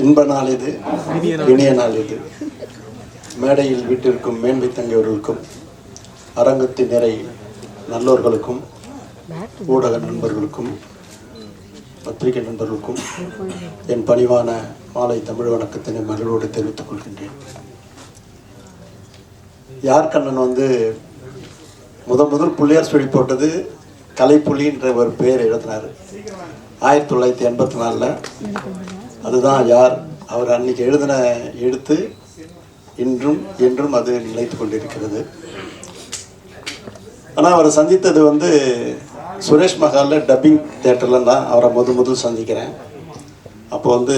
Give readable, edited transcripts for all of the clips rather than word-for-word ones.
இன்ப நாள் இது, இனிய நாள் இது. மேடையில் வீட்டிற்கும் மேன்மை தங்கியவர்களுக்கும் அரங்கத்தின் நிறை நல்லோர்களுக்கும் ஊடக நண்பர்களுக்கும் பத்திரிகை நண்பர்களுக்கும் என் பணிவான மாலை தமிழ் வணக்கத்தினை மகிழ்வோடு தெரிவித்துக் கொள்கின்றேன். யார் கண்ணன் வந்து முதல் புள்ளியார் சொல்லி போட்டது கலைப்புலின்ற ஒரு பெயர் எழுதினார் 1984. அதுதான் யார் அவர் அன்னைக்கு எழுதின எழுத்து இன்றும் என்றும் அது நிலைத்து கொண்டிருக்கிறது. ஆனால் அவரை சந்தித்தது வந்து சுரேஷ் மஹாலில் டப்பிங் தியேட்டரில் தான் அவரை முதல் சந்திக்கிறேன். அப்போ வந்து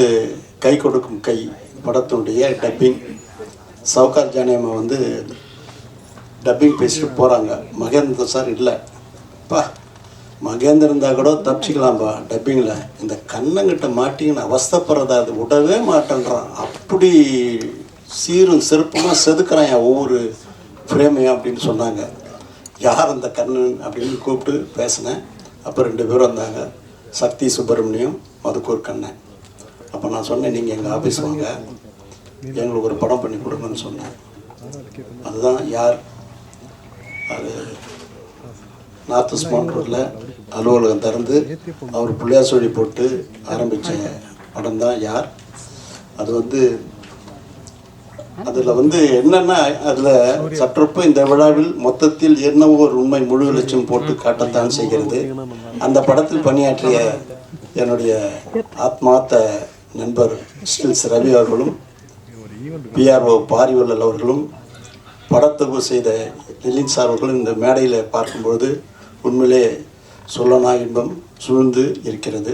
கை கொடுக்கும் கை படத்துடைய டப்பிங் சவுகார் ஜானியம்மா வந்து டப்பிங் பேசிட்டு போகிறாங்க. மகேந்திர சார் இல்லைப்பா, மகேந்திர இருந்தால் கூட தப்பிச்சிக்கலாம்ப்பா டப்பிங்கில், இந்த கண்ணங்கிட்ட மாட்டிங்கன்னு அவஸ்தப்படுறதா அது விடவே மாட்டேன்றான், அப்படி சீரும் சிறப்புமாக செதுக்கிறான் என் ஒவ்வொரு ஃப்ரேமையும் அப்படின்னு சொன்னாங்க. யார் அந்த கண்ணன் அப்படின்னு கூப்பிட்டு பேசினேன். அப்போ 2 பேரும் வந்தாங்க, சக்தி சுப்பிரமணியம், மதுக்கூர் கண்ணன். அப்போ நான் சொன்னேன், நீங்கள் எங்கள் ஆஃபீஸ் வாங்க, எங்களுக்கு ஒரு படம் பண்ணி கொடுங்கன்னு சொன்னேன். அதுதான் யார். அது நார்த் ஸ்மார்ட் ரோட்டில் அலுவலகம் திறந்து அவர் பிள்ளையார் சொல்லி போட்டு ஆரம்பித்த படம் தான் யார். அது வந்து அதில் வந்து என்னென்னா, அதில் சற்றொப்ப இந்த விழாவில் மொத்தத்தில் என்னவோ ஒரு உண்மை முழு லட்சம் போட்டு காட்டத்தான் செய்கிறது. அந்த படத்தில் பணியாற்றிய என்னுடைய ஆத்மார்த்த நண்பர் ஸ்டில்ஸ் ரவி அவர்களும் பிஆர்ஓ பாரிவல்லல் அவர்களும் படத்தொகு செய்த லிலின் சார் அவர்களும் இந்த மேடையில் பார்க்கும்பொழுது உண்மையிலே சொல்லனா இன்பம் சூழ்ந்து இருக்கிறது.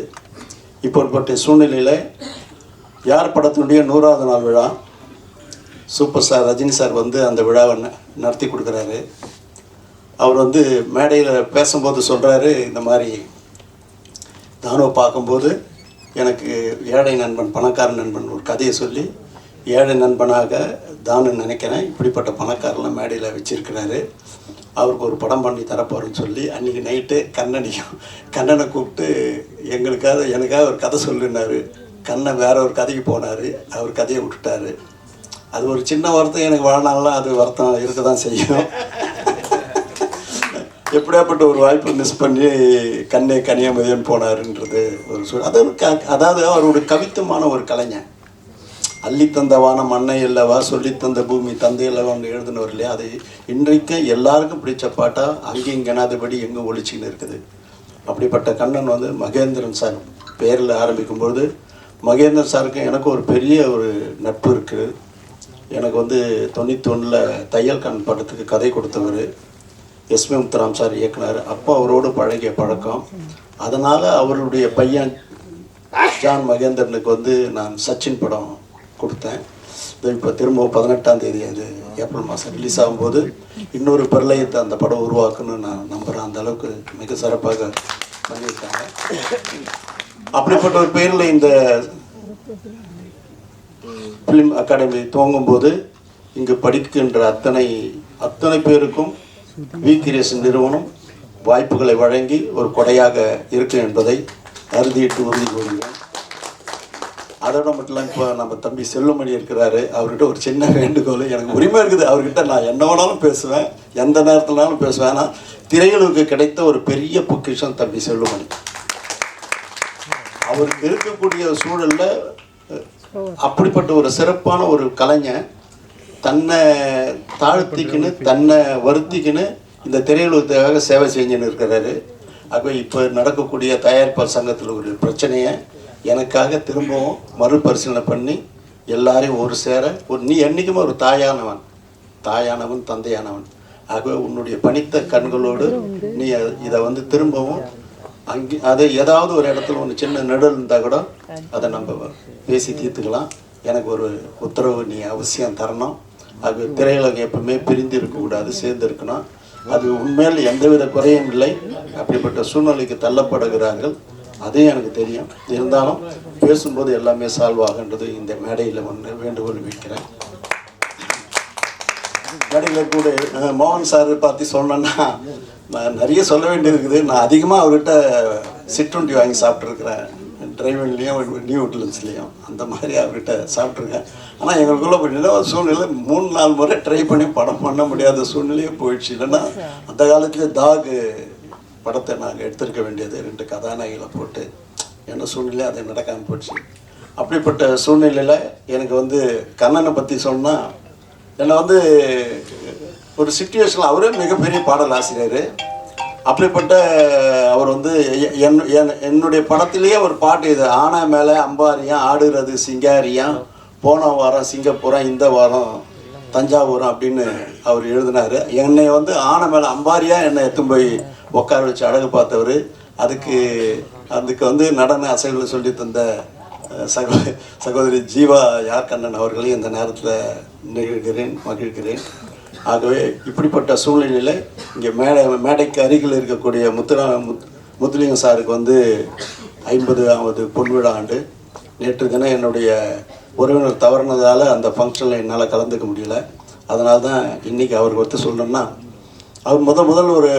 இப்போற்பட்ட சூழ்நிலையில் யார் படத்தினுடைய 100வது நாள் விழா சூப்பர் ஸ்டார் ரஜினி சார் வந்து அந்த விழாவை நடத்தி கொடுக்குறாரு. அவர் வந்து மேடையில் பேசும்போது சொல்கிறாரு, இந்த மாதிரி தானோ பார்க்கும்போது எனக்கு ஏழை நண்பன் பணக்கார நண்பன் ஒரு கதையை சொல்லி ஏழை நண்பனாக தானு நினைக்கிறேன், இப்படிப்பட்ட பணக்காரெலாம் மேடையில் வச்சுருக்கிறாரு, அவருக்கு ஒரு படம் பண்ணி தரப்போகிறேன்னு சொல்லி அன்றைக்கி நைட்டு கண்ணனை கூப்பிட்டு எனக்காக ஒரு கதை சொல்லினார். கண்ணன் வேற ஒரு கதைக்கு போனார், அவர் கதையை விட்டுட்டார். அது ஒரு சின்ன வருத்தம் எனக்கு வாழ்நாள்லாம் அது வருத்தம் இருக்க தான் செய்யும். எப்படியாப்பட்ட ஒரு வாய்ப்பு மிஸ் பண்ணி கன்னியாகுமரியன் போனாருன்றது ஒரு அதாவது அவருடைய கவித்துவமான ஒரு கலைஞன். அள்ளித்தந்த வானம் அன்னை இல்லவா, சொல்லித்தந்த பூமி தந்தை இல்லவான்னு எழுதினவர் இல்லையா, அது இன்றைக்கு எல்லாருக்கும் பிடிச்ச பாட்டாக அங்கே இங்கேனாதபடி எங்கே ஒழிச்சின்னு இருக்குது. அப்படிப்பட்ட கண்ணன் வந்து மகேந்திரன் சார் பேரில் ஆரம்பிக்கும்பொழுது மகேந்திரன் சாருக்கு எனக்கு ஒரு பெரிய ஒரு நட்பு இருக்குது. எனக்கு வந்து 91 தையல் கண் படத்துக்கு கதை கொடுத்தவர் எஸ்மி முத்துராம் சார் இயக்குனர். அப்போ அவரோடு பழகிய பழக்கம். அதனால் அவருடைய பையன் ஜான் மகேந்திரனுக்கு வந்து நான் சச்சின் படம் கொடுத்தேன். இப்போ திரும்ப 18ஆம் தேதி அது ஏப்ரல் மாதம் ரிலீஸ் ஆகும்போது இன்னொரு பிரளயத்தை அந்த படம் உருவாக்குன்னு நான் நம்புகிறேன். அந்த அளவுக்கு மிக சிறப்பாக பண்ணியிருக்காங்க. அப்படிப்பட்ட ஒரு பேரில் இந்த ஃபிலிம் அகாடமி துவங்கும்போது இங்கு படிக்கின்ற அத்தனை பேருக்கும் வி கிரியேஷன் நிறுவனம் வாய்ப்புகளை வழங்கி ஒரு கொடையாக இருக்கும் என்பதை அறுதியிட்டு உறுதி கூறுகிறேன். அதோட மட்டும் இல்லை, இப்போ நம்ம தம்பி செல்லுமணி இருக்கிறாரு, அவர்கிட்ட ஒரு சின்ன வேண்டுகோள். எனக்கு உரிமை இருக்குது, அவர்கிட்ட நான் என்ன வேணாலும் பேசுவேன், எந்த நேரத்துலனாலும் பேசுவேன். ஆனால் திரையுலகுக்கு கிடைத்த ஒரு பெரிய பொக்கிஷம் தம்பி செல்லுமணி. அவருக்கு இருக்கக்கூடிய சூழலில் அப்படிப்பட்ட ஒரு சிறப்பான ஒரு கலைஞன் தன்னை தாழ்த்திக்கின்னு தன்னை வருத்திக்கின்னு இந்த திரையுலகத்துக்காக சேவை செஞ்சுன்னு இருக்கிறாரு. ஆகவே இப்போ நடக்கக்கூடிய தயாரிப்பாளர் சங்கத்தில் ஒரு பிரச்சனையை எனக்காக திரும்பவும் மறுபரிசீலனை பண்ணி எல்லாரையும் ஒரு சேர நீ என்றைக்குமே ஒரு தாயானவன் தந்தையானவன். ஆகவே உன்னுடைய பணித்த கண்களோடு நீ இதை வந்து திரும்பவும் அதை ஏதாவது ஒரு இடத்துல ஒன்று சின்ன நெடல் இருந்தால் கூட அதை நம்ம பேசி தீர்த்துக்கலாம். எனக்கு ஒரு உத்தரவு நீ அவசியம் தரணும். அது திரையுலகம் எப்பவுமே பிரிந்து இருக்கக்கூடாது, சேர்ந்து இருக்கணும். அது உண்மையில் எந்தவித குறையும் இல்லை. அப்படிப்பட்ட சூழ்நிலைக்கு தள்ளப்படுகிறார்கள், அதையும் எனக்கு தெரியும். இருந்தாலும் பேசும்போது எல்லாமே சால்வ் ஆகின்றது இந்த மேடையில் ஒன்று வேண்டுகோள் வைக்கிறேன். மேடையில் கூட மோகன் சார் பற்றி சொன்னேன்னா நான் நிறைய சொல்ல வேண்டியிருக்குது. நான் அதிகமாக அவர்கிட்ட சிற்றுண்டி வாங்கி சாப்பிட்ருக்குறேன். டிரைவிங்லேயும் நியூ உட்லண்ட்ஸ்லேயும் அந்த மாதிரி அவர்கிட்ட சாப்பிட்ருக்கேன். ஆனால் எங்களுக்குள்ளே பார்த்தீங்கன்னா ஒரு சூழ்நிலை 3-4 முறை ட்ரை பண்ணி படம் பண்ண முடியாத சூழ்நிலையே போயிடுச்சு. இல்லைன்னா அந்த காலத்தில் டாக் படத்தை நாங்கள் எடுத்திருக்க வேண்டியது 2 கதாநாயகிகளை போட்டு, என்ன சூழ்நிலை அது நடக்காமல் போச்சு. அப்படிப்பட்ட சூழ்நிலையில் எனக்கு வந்து கண்ணனை பற்றி சொன்னால், என்னை வந்து ஒரு சுச்சுவேஷனில் அவரே மிகப்பெரிய பாடல் ஆசிரியர். அப்படிப்பட்ட அவர் வந்து என்னுடைய படத்திலேயே ஒரு பாட்டு, இது ஆனை மேலே அம்பாரியான் ஆடுறது சிங்காரியான், போன வாரம் சிங்கப்பூரம் இந்த வாரம் தஞ்சாவூரம் அப்படின்னு அவர் எழுதினார். என்னை வந்து ஆனை மேலே அம்பாரியாக என்னை எடுத்துன்னு போய் உட்கார வச்சு அழகு பார்த்தவர். அதுக்கு வந்து நடன அசைவுகளை சொல்லி தந்த சகோதரி ஜீவா யார் கண்ணன் அவர்களையும் இந்த நேரத்தில் மகிழ்கிறேன். ஆகவே இப்படிப்பட்ட சூழ்நிலையில் இங்கே மேடைக்கு அருகில் இருக்கக்கூடிய முத்துலிங்கம் சாருக்கு வந்து 50வது பொன்விழா ஆண்டு. நேற்று தினம் என்னுடைய உறவினர் தவறினதால் அந்த ஃபங்க்ஷனில் என்னால் கலந்துக்க முடியல. அதனால தான் இன்றைக்கி அவருக்கு வந்து சொல்லணும்னா, அவர் முதல் ஒரு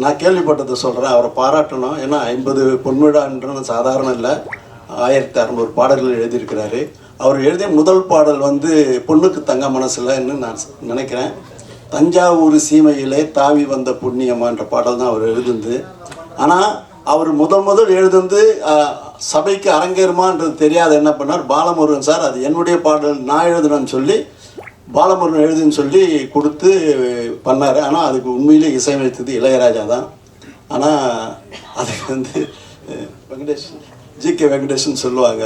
நான் கேள்விப்பட்டதை சொல்கிறேன், அவரை பாராட்டணும். ஏன்னா 50 பொன்விழான்றது சாதாரண இல்லை, 1600 பாடல்கள் எழுதியிருக்கிறாரு. அவர் எழுதிய முதல் பாடல் வந்து பொண்ணுக்கு தங்க மனசுலன்னு நான் நினைக்கிறேன். தஞ்சாவூர் சீமையிலே தாவி வந்த புண்ணியமான்ற பாடல் தான் அவர் எழுதுந்து. ஆனால் அவர் முதல் எழுதுந்து சபைக்கு அரங்கேறுமான்றது தெரியாது. என்ன பண்ணார், பாலமுருகன் சார் அது என்னுடைய பாடல் நான் எழுதுனேன்னு சொல்லி பாலமுருகன் எழுதுன்னு சொல்லி கொடுத்து பண்ணார். ஆனால் அதுக்கு உண்மையிலே இசையமைத்தது இளையராஜா தான். ஆனால் அதுக்கு வந்து ஜி.கே. வெங்கடேஷன் சொல்லுவாங்க.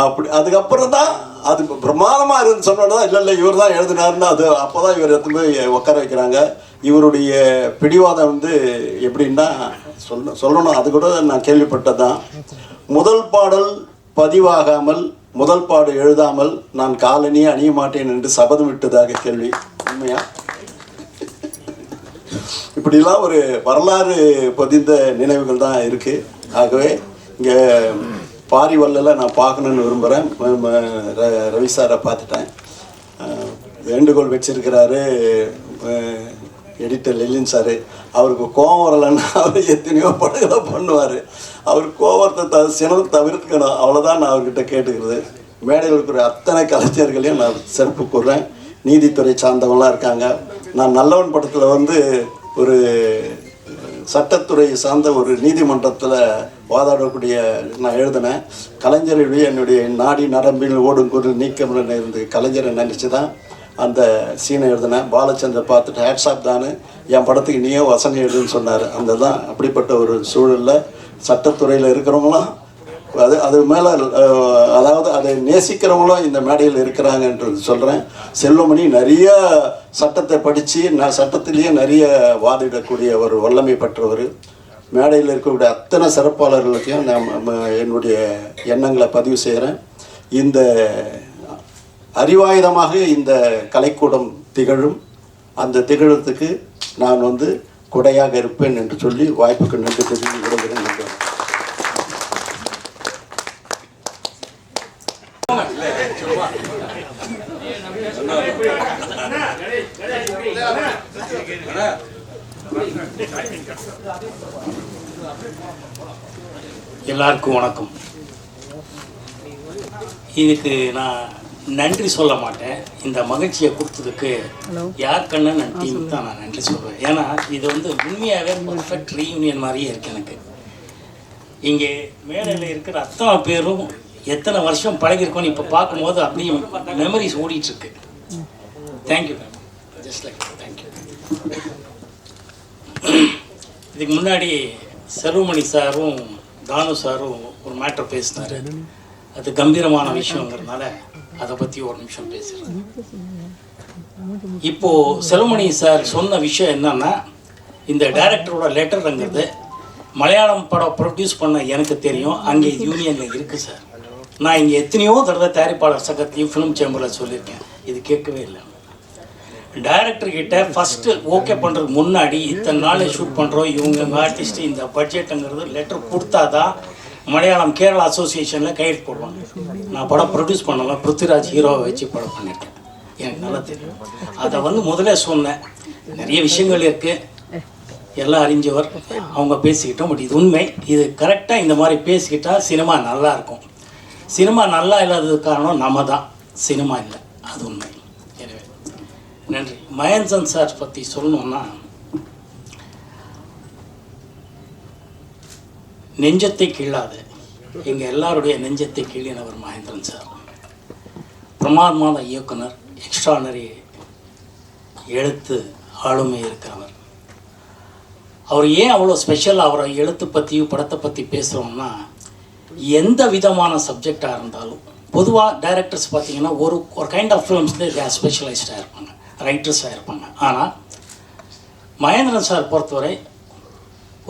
அப்படி அதுக்கப்புறம் தான் அது பிரமாதமாக இருந்து சொன்னோன்னா, இல்லை இவர் தான் எழுதினாருன்னு அது அப்போ தான் இவர் எடுத்து போய் உட்கார வைக்கிறாங்க. இவருடைய பிடிவாதம் வந்து எப்படின்னா சொல்லணும், அது கூட நான் கேள்விப்பட்டதான். முதல் பாடல் பதிவாகாமல், முதல் பாடு எழுதாமல் நான் காலனியே அணிய மாட்டேன் என்று சபதம் விட்டதாக கேள்வி. உண்மையா? இப்படிலாம் ஒரு வரலாறு பதிந்த நினைவுகள் தான் இருக்குது. ஆகவே இங்கே பாரிவல்லில் நான் பார்க்கணுன்னு விரும்புகிறேன். ரவி சாரை பார்த்துட்டேன், வேண்டுகோள் வச்சிருக்கிறாரு எடிட்டர் லெலின் சார். அவருக்கு கோவம் வரலைன்னா அவர் எத்தனையோ படங்களை பண்ணுவார். அவர் கோவத்தை சினம் தவிர்க்கணும், அவ்வளோதான் நான் அவர்கிட்ட கேட்டுக்கிறது. மேடையில் இருக்கிற அத்தனை கலைஞர்களையும் நான் சிறப்பு கூறுறேன். நீதித்துறை சார்ந்தவங்களாம் இருக்காங்க. நான் நல்லவன் படத்தில் வந்து ஒரு சட்டத்துறை சார்ந்த ஒரு நீதிமன்றத்தில் வாதாடக்கூடிய நான் எழுதினேன். கலைஞருடைய என்னுடைய நாடி நரம்பில் ஓடும் குரல் நீக்கம் இருந்து கலைஞரை நினச்சி தான் அந்த சீனை எழுதினேன். பாலச்சந்திர பார்த்துட்டு ஹேட்ஸாப் தானு என் படத்துக்கு நீயோ வசனம் எழுதுன்னு சொன்னார். அந்த தான் அப்படிப்பட்ட ஒரு சூழலில் சட்டத்துறையில் இருக்கிறவங்களாம் அது மேலே அதாவது அதை நேசிக்கிறவங்களும் இந்த மேடையில் இருக்கிறாங்கன்றது சொல்கிறேன். செல்வமணி நிறைய சட்டத்தை படித்து நான் சட்டத்திலேயே நிறைய வாதிடக்கூடிய ஒரு வல்லமை பெற்றவர். மேடையில் இருக்கக்கூடிய அத்தனை சிறப்பாளர்களுக்கும் நான் என்னுடைய எண்ணங்களை பதிவு செய்கிறேன். இந்த அறிவாயுதமாக இந்த கலைக்கூடம் திகழும். அந்த திகழத்துக்கு நான் வந்து கொடையாக இருப்பேன் என்று சொல்லி வாய்ப்புக்கு நன்றி தெரிவித்து விடுகிறேன். எல்லாருக்கும் வணக்கம். இதுக்கு நான் நன்றி சொல்ல மாட்டேன். இந்த மகிழ்ச்சியை கொடுத்ததுக்கு யார் கண்ணன் டீம் தான் நான் நன்றி சொல்வேன். ஏன்னா இது வந்து உண்மையாகவே பர்ஃபெக்ட் ரீயூனியன் மாதிரியே இருக்கு. எனக்கு இங்கே மேடையில் இருக்கிற அத்தனை பேரும் எத்தனை வருஷம் பழகிருக்கோன்னு இப்போ பார்க்கும்போது அப்படியே மெமரிஸ் ஓடிட்டுருக்கு. Thank you ma'am, just like thank you. இதுக்கு முன்னாடி செல்வமணி சாரும் தானு சாரும் ஒரு மேட்டர் பேசினார். அது கம்பீரமான விஷயங்கிறதுனால அதை பற்றி ஒரு நிமிஷம் பேசுகிறேன். இப்போது செல்வமணி சார் சொன்ன விஷயம் என்னன்னா, இந்த டைரக்டரோட லெட்டருங்கிறது மலையாளம் படம் ப்ரொடியூஸ் பண்ண எனக்கு தெரியும், அங்கே யூனியனில் இருக்குது சார். நான் இங்கே எத்தனையோ தடவை தயாரிப்பாளர் சங்கத்தையும் ஃபிலிம் சேம்பரில் சொல்லியிருக்கேன், இது கேட்கவே இல்லை. டைரக்டர்கிட்ட ஃபஸ்ட்டு ஓகே பண்ணுறதுக்கு முன்னாடி இத்தனை நாள் ஷூட் பண்ணுறோம், இவங்க ஆர்டிஸ்ட்டு இந்த பட்ஜெட்டுங்கிறது லெட்டர் கொடுத்தா தான் மலையாளம் கேரளா அசோசியேஷனில் கையெழுத்து போடுவாங்க. நான் படம் ப்ரொடியூஸ் பண்ணலாம், பிருத்திவிராஜ் ஹீரோவை வச்சு படம் பண்ணியிருக்கேன், எனக்கு நல்லா தெரியும். அதை வந்து முதலே சொன்னேன். நிறைய விஷயங்கள் இருக்குது, எல்லாம் அறிஞ்சவர், அவங்க பேசிக்கிட்டோம். பட் இது உண்மை, இது கரெக்டாக இந்த மாதிரி பேசிக்கிட்டால் சினிமா நல்லா இருக்கும். சினிமா நல்லா இல்லாததுக்கு காரணம் நம்ம தான், சினிமா இல்லை, அது உண்மை. எனவே நன்றி. மகேந்திரன் சார் பற்றி சொல்லணுன்னா, நெஞ்சத்தை கிள்ளாது எங்கள் எல்லாருடைய நெஞ்சத்தை கிள்ளினவர் மகேந்திரன் சார். பிரமாதமான இயக்குனர், எக்ஸ்ட்ரானரி எழுத்து ஆளுமை இருக்கிறவர். அவர் ஏன் அவ்வளோ ஸ்பெஷல்? அவரை எழுத்து பற்றியும் படத்தை பற்றி பேசுகிறோம்னா, எந்த விதமான சப்ஜெக்டாக இருந்தாலும் பொதுவாக டைரக்டர்ஸ் பார்த்தீங்கன்னா ஒரு கைண்ட் ஆஃப் ஃபிலிம்ஸ்லேயே ஸ்பெஷலைஸ்டாக இருப்பாங்க, ரைட்டர்ஸாக இருப்பாங்க. ஆனால் மகேந்திரன் சார் பொறுத்தவரை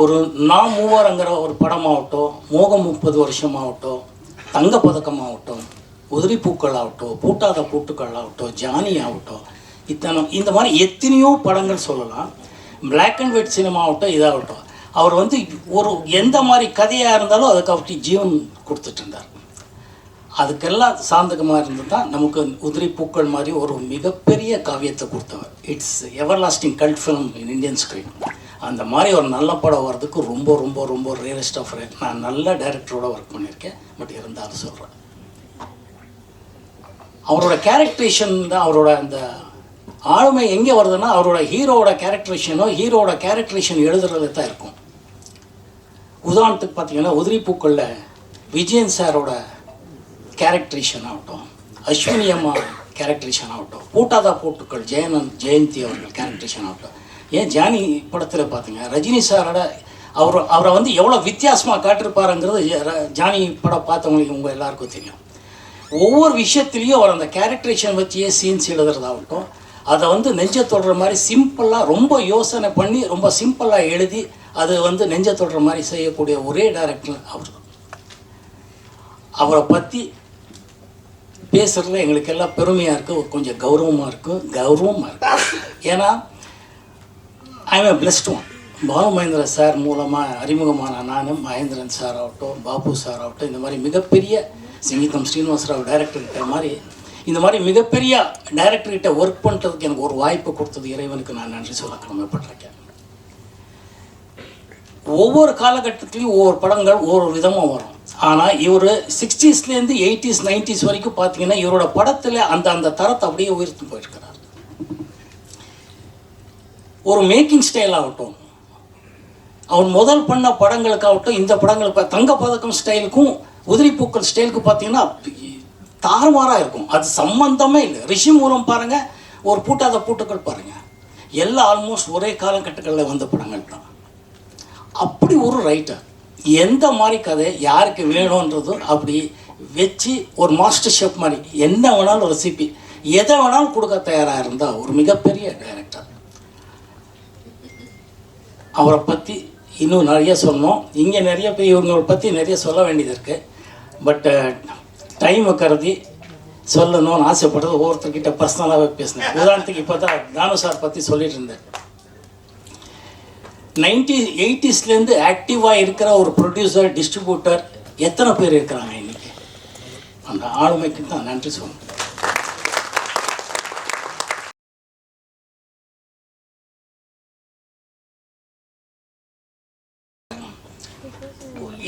ஒரு நான் மூவரங்கிற ஒரு படமாகட்டும், மோகம் 30 வருஷமாகட்டும், தங்கப்பதக்கமாகட்டும், உதிரி பூக்கள் ஆகட்டும், பூட்டாத பூட்டுக்கள் ஆகட்டும், ஜானி ஆகட்டும், இந்த மாதிரி எத்தனையோ படங்கள் சொல்லலாம். பிளாக் அண்ட் ஒயிட் சினிமா ஆகட்டும், இதாகட்டும், அவர் வந்து ஒரு எந்த மாதிரி கதையாக இருந்தாலும் அதுக்கு அப்படி ஜீவன் கொடுத்துட்டு இருந்தார். அதுக்கெல்லாம் சாந்தகமாக இருந்து தான் நமக்கு உதிரி பூக்கள் மாதிரி ஒரு மிகப்பெரிய காவியத்தை கொடுத்தவர். It's ever lasting cult film in Indian screen. அந்த மாதிரி ஒரு நல்ல படம் வர்றதுக்கு ரொம்ப ரொம்ப ரொம்ப ரேரஸ்ட் ஆஃப் ரேர். நான் நல்ல டைரக்டரோட ஒர்க் பண்ணியிருக்கேன், பட் இருந்தாலும் சொல்கிறேன். அவரோட கேரக்டரேஷன் தான், அவரோட அந்த ஆளுமை எங்கே வருதுன்னா, அவரோட ஹீரோவோட கேரக்டரேஷன் எழுதுறது தான் இருக்கும். உதாரணத்துக்கு பார்த்தீங்கன்னா, உதிரி பூக்களில் விஜயன் சாரோட கேரக்டரேஷன் ஆகட்டும், அஸ்வினி அம்மா கேரக்டரேஷன் ஆகட்டும், பூட்டாதா பூட்டுக்கள் ஜெயந்தி அவர்கள் கேரக்டரேஷன் ஆகட்டும், ஏன் ஜானி படத்தில் பார்த்தீங்க ரஜினி சாரோட அவரை வந்து எவ்வளோ வித்தியாசமாக காட்டிருப்பாருங்கிறது ஜானி படம் பார்த்தவங்களுக்கு உங்கள் எல்லாருக்கும் தெரியும். ஒவ்வொரு விஷயத்துலேயும் அவர் அந்த கேரக்டரேஷன் வச்சியே சீன்ஸ் எழுதுறதாகட்டும், அதை வந்து நெஞ்ச தொடுற மாதிரி சிம்பிளாக ரொம்ப யோசனை பண்ணி ரொம்ப சிம்பிளாக எழுதி அது வந்து நெஞ்ச தொடுற மாதிரி செய்யக்கூடிய ஒரே டைரக்டர் அவர். அவரை பற்றி பேசுகிறதுல எங்களுக்கு எல்லாம் பெருமையாக இருக்குது, கொஞ்சம் கௌரவமாக இருக்குது. ஏன்னா I am blessed one. Balu Mahendra sir மூலமாக அறிமுகமான நானும் மகேந்திரன் சார் ஆகட்டும், பாபு சார் ஆகட்டும், இந்த மாதிரி மிகப்பெரிய சங்கீதம் ஸ்ரீனிவாசராவ் டைரக்டர்கிட்ட மாதிரி இந்த மாதிரி மிகப்பெரிய டைரக்டர்கிட்ட ஒர்க் பண்ணுறதுக்கு எனக்கு ஒரு வாய்ப்பு கொடுத்தது இறைவனுக்கு நான் நன்றி சொல்ல கடமைப்பட்டிருக்கேன். ஒவ்வொரு காலகட்டத்திலையும் ஒவ்வொரு படங்கள் ஒவ்வொரு விதமாக வரும். ஆனால் இவர் 60ஸ்லேருந்து 80s 90s வரைக்கும் பார்த்தீங்கன்னா இவரோட படத்தில் அந்த தரத்தை அப்படியே உயர்த்து போயிருக்கிறார். ஒரு மேக்கிங் ஸ்டைல் ஆகட்டும், அவர் முதல் பண்ண படங்களுக்காகட்டும், இந்த படங்களுக்கு தங்கப்பதக்கம் ஸ்டைலுக்கும் உதிரி பூக்கள் ஸ்டைலுக்கு பார்த்தீங்கன்னா தாறுமாறாக இருக்கும். அது சம்பந்தமே இல்லை. ரிஷிமூலம் பாருங்கள், ஒரு பூட்டாத பூட்டுக்கள் பாருங்கள், எல்லாம் ஆல்மோஸ்ட் ஒரே காலகட்டங்களில் வந்த படங்கள் தான். அப்படி ஒரு ரைட்டர் எந்த மாதிரி கதை யாருக்கு வேணுன்றதும் அப்படி வச்சு ஒரு மாஸ்டர் ஷெஃப் மாதிரி என்ன வேணாலும் ஒரு ரெசிபி எதை வேணாலும் கொடுக்க தயாராக இருந்தால் ஒரு மிகப்பெரிய டைரக்டர். அவரை பற்றி இன்னும் நிறைய சொல்லணும். இங்கே நிறைய பேர் இவங்களை பற்றி நிறைய சொல்ல வேண்டியது இருக்குது. பட் டைம் கருதி சொல்லணும்னு ஆசைப்படுறது ஒவ்வொருத்தர்கிட்ட பர்சனலாகவே பேசினேன். உதாரணத்துக்கு இப்போ தான் தானு சார் பற்றி சொல்லிட்டு இருந்தேன். 80sலேருந்து ஆக்டிவாக இருக்கிற ஒரு ப்ரொடியூசர் டிஸ்ட்ரிபியூட்டர் எத்தனை பேர் இருக்கிறாங்க இன்றைக்கி? அந்த ஆளுமைக்கு தான் நன்றி சொல்லணும்.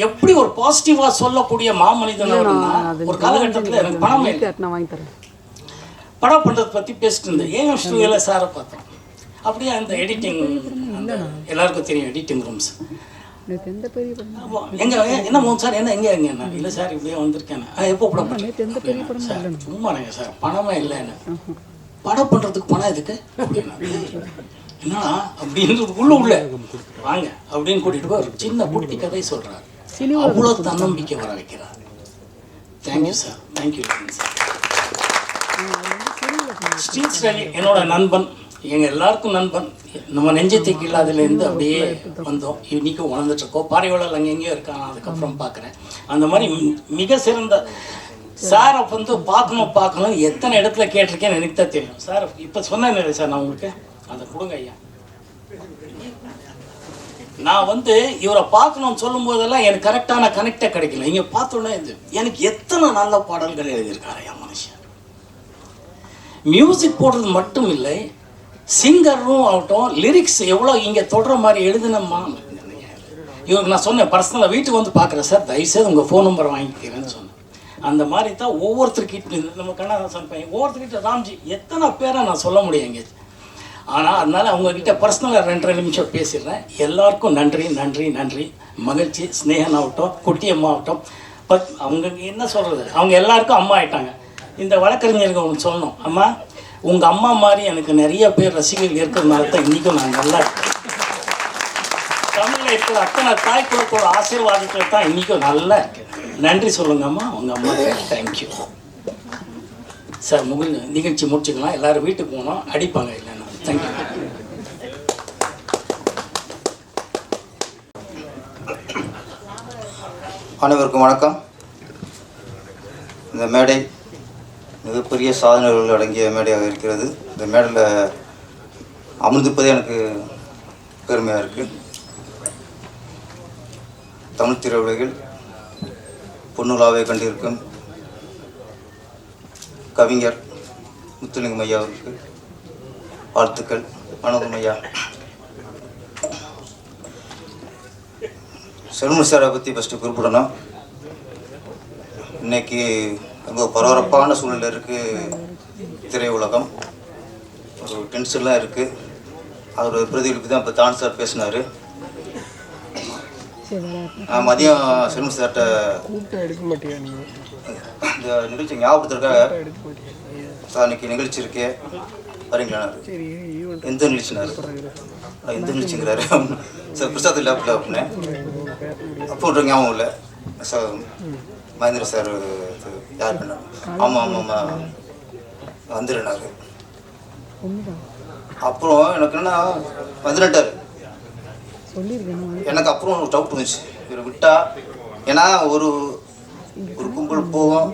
எப்படி ஒரு பாசிட்டிவா சொல்லக்கூடிய மாமனிதன் ஒரு காலகட்டத்தில் எனக்கு படம் பண்றது பத்தி பேசிட்டு இருந்தேன். ஏன் ஸ்டூடியோல சாரை பார்த்தோம். அப்படியே அந்த எடிட்டிங், அந்த எல்லாருக்கும் தெரியும் எடிட்டிங் ரூம்ஸ். எங்க என்ன மோகன் சார் என்ன எங்க என்ன இல்லை சார் இப்படியே வந்திருக்கேன். எப்போ படம் பண்ணேன் சார்? சும்மாங்க சார், பணமே இல்லை. என்ன படம் பண்றதுக்கு பணம் எதுக்கு என்னன்னா அப்படின்றது உள்ள வாங்க அப்படின்னு கூட்டிட்டு போய் ஒரு சின்ன குட்டி கதை சொல்றாரு. அவ்வளோ தன்னம்பிக்கை வர வைக்கிறார். Thank you sir, thank you sir. Street style என்னோட நண்பன், எங்கள் எல்லாருக்கும் நண்பன். நம்ம நெஞ்சத்தை கீழாதுலேருந்து அப்படியே வந்தோம். இன்னைக்கும் உணர்ந்துட்டு இருக்கோம். பாறையோட எங்கேயோ இருக்கான், அதுக்கப்புறம் பார்க்குறேன். அந்த மாதிரி மிக சிறந்த சாரை வந்து பார்க்கணும் எத்தனை இடத்துல கேட்டிருக்கேன்னு எனக்கு தான் தெரியும். சார் இப்போ சொன்னேன் சார், நான் உங்களுக்கு அதை கொடுங்க ஐயா. நான் வந்து இவரை பார்க்கணும்னு சொல்லும் போதெல்லாம் எனக்கு கரெக்டான கனெக்டே கிடைக்கல. இங்கே பார்த்தோன்னே இது எனக்கு எத்தனை நல்ல பாடல்கள் எழுதியிருக்காரு என் மனுஷன். மியூசிக் போடுறது மட்டும் இல்லை, சிங்கரும் ஆகட்டும் லிரிக்ஸ் எவ்வளோ இங்கே தொடுற மாதிரி எழுதுனம்மா. இவருக்கு நான் சொன்னேன் பர்சனலாக வீட்டுக்கு வந்து பார்க்குறேன் சார், தயவுசெய்து உங்கள் ஃபோன் நம்பர் வாங்கிக்கிறேன்னு சொன்னேன். அந்த மாதிரி தான் ஒவ்வொருத்தருக்கிட்ட நம்ம கண்ணதாசன் பையன் ஒவ்வொருத்தர்கிட்ட ராம்ஜி எத்தனை பேரை நான் சொல்ல முடியும் எங்கே. ஆனால் அதனால் அவங்கக்கிட்ட பர்சனலாக 2 நிமிஷம் பேசிடுறேன். எல்லாருக்கும் நன்றி நன்றி நன்றி. மகிழ்ச்சி. ஸ்னேகன் ஆகட்டும், குட்டியம்மா ஆகட்டும், அவங்க என்ன சொல்கிறது, அவங்க எல்லாருக்கும் அம்மா ஆயிட்டாங்க. இந்த வழக்கறிஞர்கள் ஒன்று சொல்லணும், அம்மா உங்கள் அம்மா மாதிரி எனக்கு நிறைய பேர் ரசிகர்கள் இருக்கிறதுனால தான் இன்றைக்கும் நான் நல்லா தமிழில் இருக்கிற அத்தனை தாய் குலத்தோட ஆசீர்வாதத்தில் தான் இன்றைக்கும் நல்லா இருக்கேன். நன்றி சொல்லுங்கம்மா உங்கள் அம்மா. Thank you sir. நிகழ்ச்சி முடிச்சுக்கலாம். எல்லோரும் வீட்டுக்கு போனோம், அடிப்பாங்க இல்லைன்னா. தேங்க்யூ. அனைவருக்கும் வணக்கம். இந்த மேடை மிகப்பெரிய சாதனைகள் அடங்கிய மேடையாக இருக்கிறது. இந்த மேடையில் அமர்ந்திருப்பதே எனக்கு பெருமையாக இருக்குது. தமிழ் திரையுலகில் பொன்னுலாவை கண்டிருக்கும் கவிஞர் முத்துலிங்கம் ஐயா அவருக்கு வாழ்த்துக்கள். வணக்கம் ஐயா. செல்வன் சாரை பற்றி ஃபஸ்ட்டு குறிப்பிடணும். இன்றைக்கி ரொம்ப பரபரப்பான சூழ்நிலை இருக்குது திரையுலகம். ஒரு டென்ஷன்லாம் இருக்குது. அவர் பிரதிபலிப்பு தான் இப்போ தான் சார் பேசினார். மதியம் செல்வன் சார்கிட்ட இந்த நிகழ்ச்சி ஞாபகத்திற்காக சார் இன்னைக்கு நிகழ்ச்சி இருக்கே வரீங்களானாரு. எந்த நிகழ்ச்சினாரு? எந்த நிகழ்ச்சிங்கிறாரு சார். பிரசாத் லேப்ல அப்படின்னேன். அப்போ ஞாபகம் இல்லை சார். மகேந்திர சார் யார் பண்ணார்? ஆமாம் ஆமாம் வந்துடுனாரு. அப்புறம் எனக்கு என்னன்னா வந்துட்டார். எனக்கு அப்புறம் ஒரு டவுட் இருந்துச்சு, இவர் விட்டா. ஏன்னா ஒரு கும்பல் போவோம்,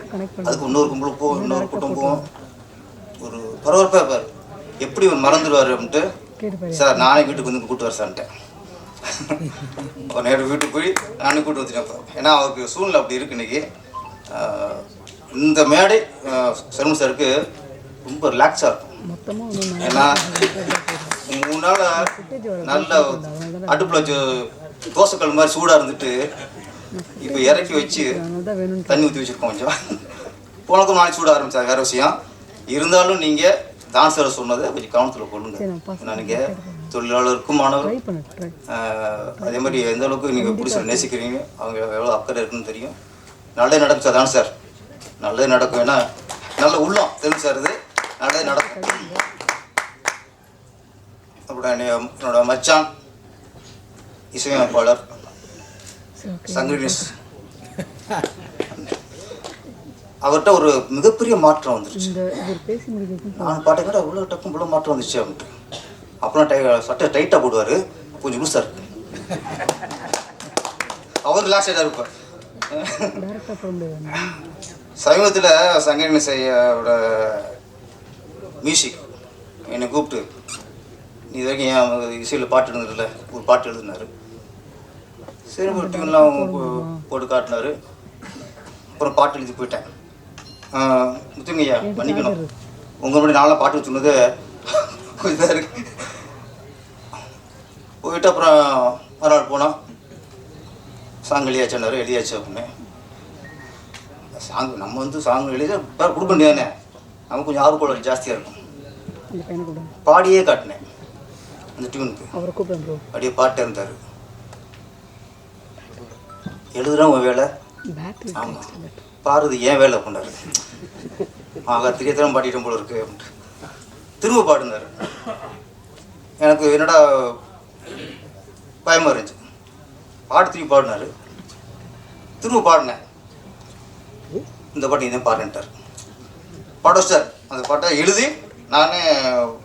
அதுக்கு இன்னொரு கும்பல் போவோம், இன்னொரு கூட்டம் போவோம். ஒரு பரபரப்பாக இருப்பார். எப்படி இவர் மறந்துடுவார் அப்படின்ட்டு சார் நானே வீட்டுக்கு வந்து கூப்பிட்டு வர சார்ன்ட்டேன். ஒரு நேரம் வீட்டுக்கு போய் நானே கூப்பிட்டு வந்துட்டேன். ஏன்னா அவருக்கு சூழ்நிலை அப்படி இருக்கு. இன்னைக்கு இந்த மேடை செல்வன் சாருக்கு ரொம்ப ரிலாக்ஸாக இருக்கும். ஏன்னா 3 நாள் நல்ல அடுப்பில் வச்சு தோசைக்கல் மாதிரி சூடாக இருந்துட்டு இப்போ இறக்கி வச்சு தண்ணி ஊற்றி வச்சுருக்கோம். கொஞ்சம் போனக்கும் நாளைக்கு சூட ஆரம்பித்தா வேறு விஷயம். இருந்தாலும் நீங்கள் தான் சார் சொன்னதை கொஞ்சம் கவனத்தில் கொள்ளுங்க. ஏன்னா நீங்கள் தொழிலாளருக்கும் மாணவர், அதே மாதிரி எந்த அளவுக்கு நீங்கள் எப்படி சார் நேசிக்கிறீங்க, அவங்க எவ்வளோ அக்கறை இருக்குன்னு தெரியும். நல்லதே நடக்கும் சார். தான் சார் நல்லதே நடக்கும். ஏன்னா நல்ல உள்ளம் தெரியும் சார். இது நல்லதே நடக்கும். அப்புறம் என்னோட மச்சான் இசையமைப்பாளர் சங்கரினேஷ், அவர்கிட்ட ஒரு மிகப்பெரிய மாற்றம் வந்துருச்சு. நான் பாட்டை கூட அவ்வளோ டக்கும் இவ்வளோ மாற்றம் வந்துச்சு அப்படின்ட்டு. அப்புறம் சட்டை டைட்டாக போடுவார், கொஞ்சம் லூஸாக இருக்கு. அவர் ரிலாக்ஸ் ஆகிட்டா இருப்பார். சமீபத்தில் சங்கரினேஷ் ஐயாவோட மியூசிக் என்னை கூப்பிட்டு, நீ இது வரைக்கும் என் இசையில் பாட்டு எழுதுனதில்ல, ஒரு பாட்டு எழுதினார். சரி ஒரு டியூன்லாம் போட்டு காட்டினார். அப்புறம் பாட்டு எழுதி போயிட்டேன். முத்துங்க ஐயா மன்னிக்கணும், உங்கள் முன்னாடி நான்லாம் பாட்டு சொன்னது கொஞ்சம் இதாக இருக்கு. போயிட்டு அப்புறம் மறுநாள் போனோம். சாங் எழுதியாச்சுன்னாரு. எழுதியாச்சு அப்படின்னு. சாங் நம்ம வந்து சாங் எழுதி வேறு கொடுக்க முடியாதுனே, நமக்கு கொஞ்சம் ஆர்வம் ஜாஸ்தியாக இருக்கும். பாடியே காட்டினேன் அந்த டியூனுக்கு. அப்படியே பாட்டு இருந்தார். எழுதுறேன் உன் வேலை. ஆமாம் பாடுறது ஏன் வேலை பண்ணாரு. ஆகா திரியத்தரம் பாடிட்டோம் போல இருக்கு அப்படின்ட்டு திரும்ப பாடுனார். எனக்கு என்னடா பயமாக இருந்துச்சு. பாட்டு திரும்பி பாடினார். திரும்ப பாடினேன். இந்த பாட்டு இதான் பாடுன்ட்டார். பாட வச்சிட்டார். அந்த பாட்டை எழுதி நானே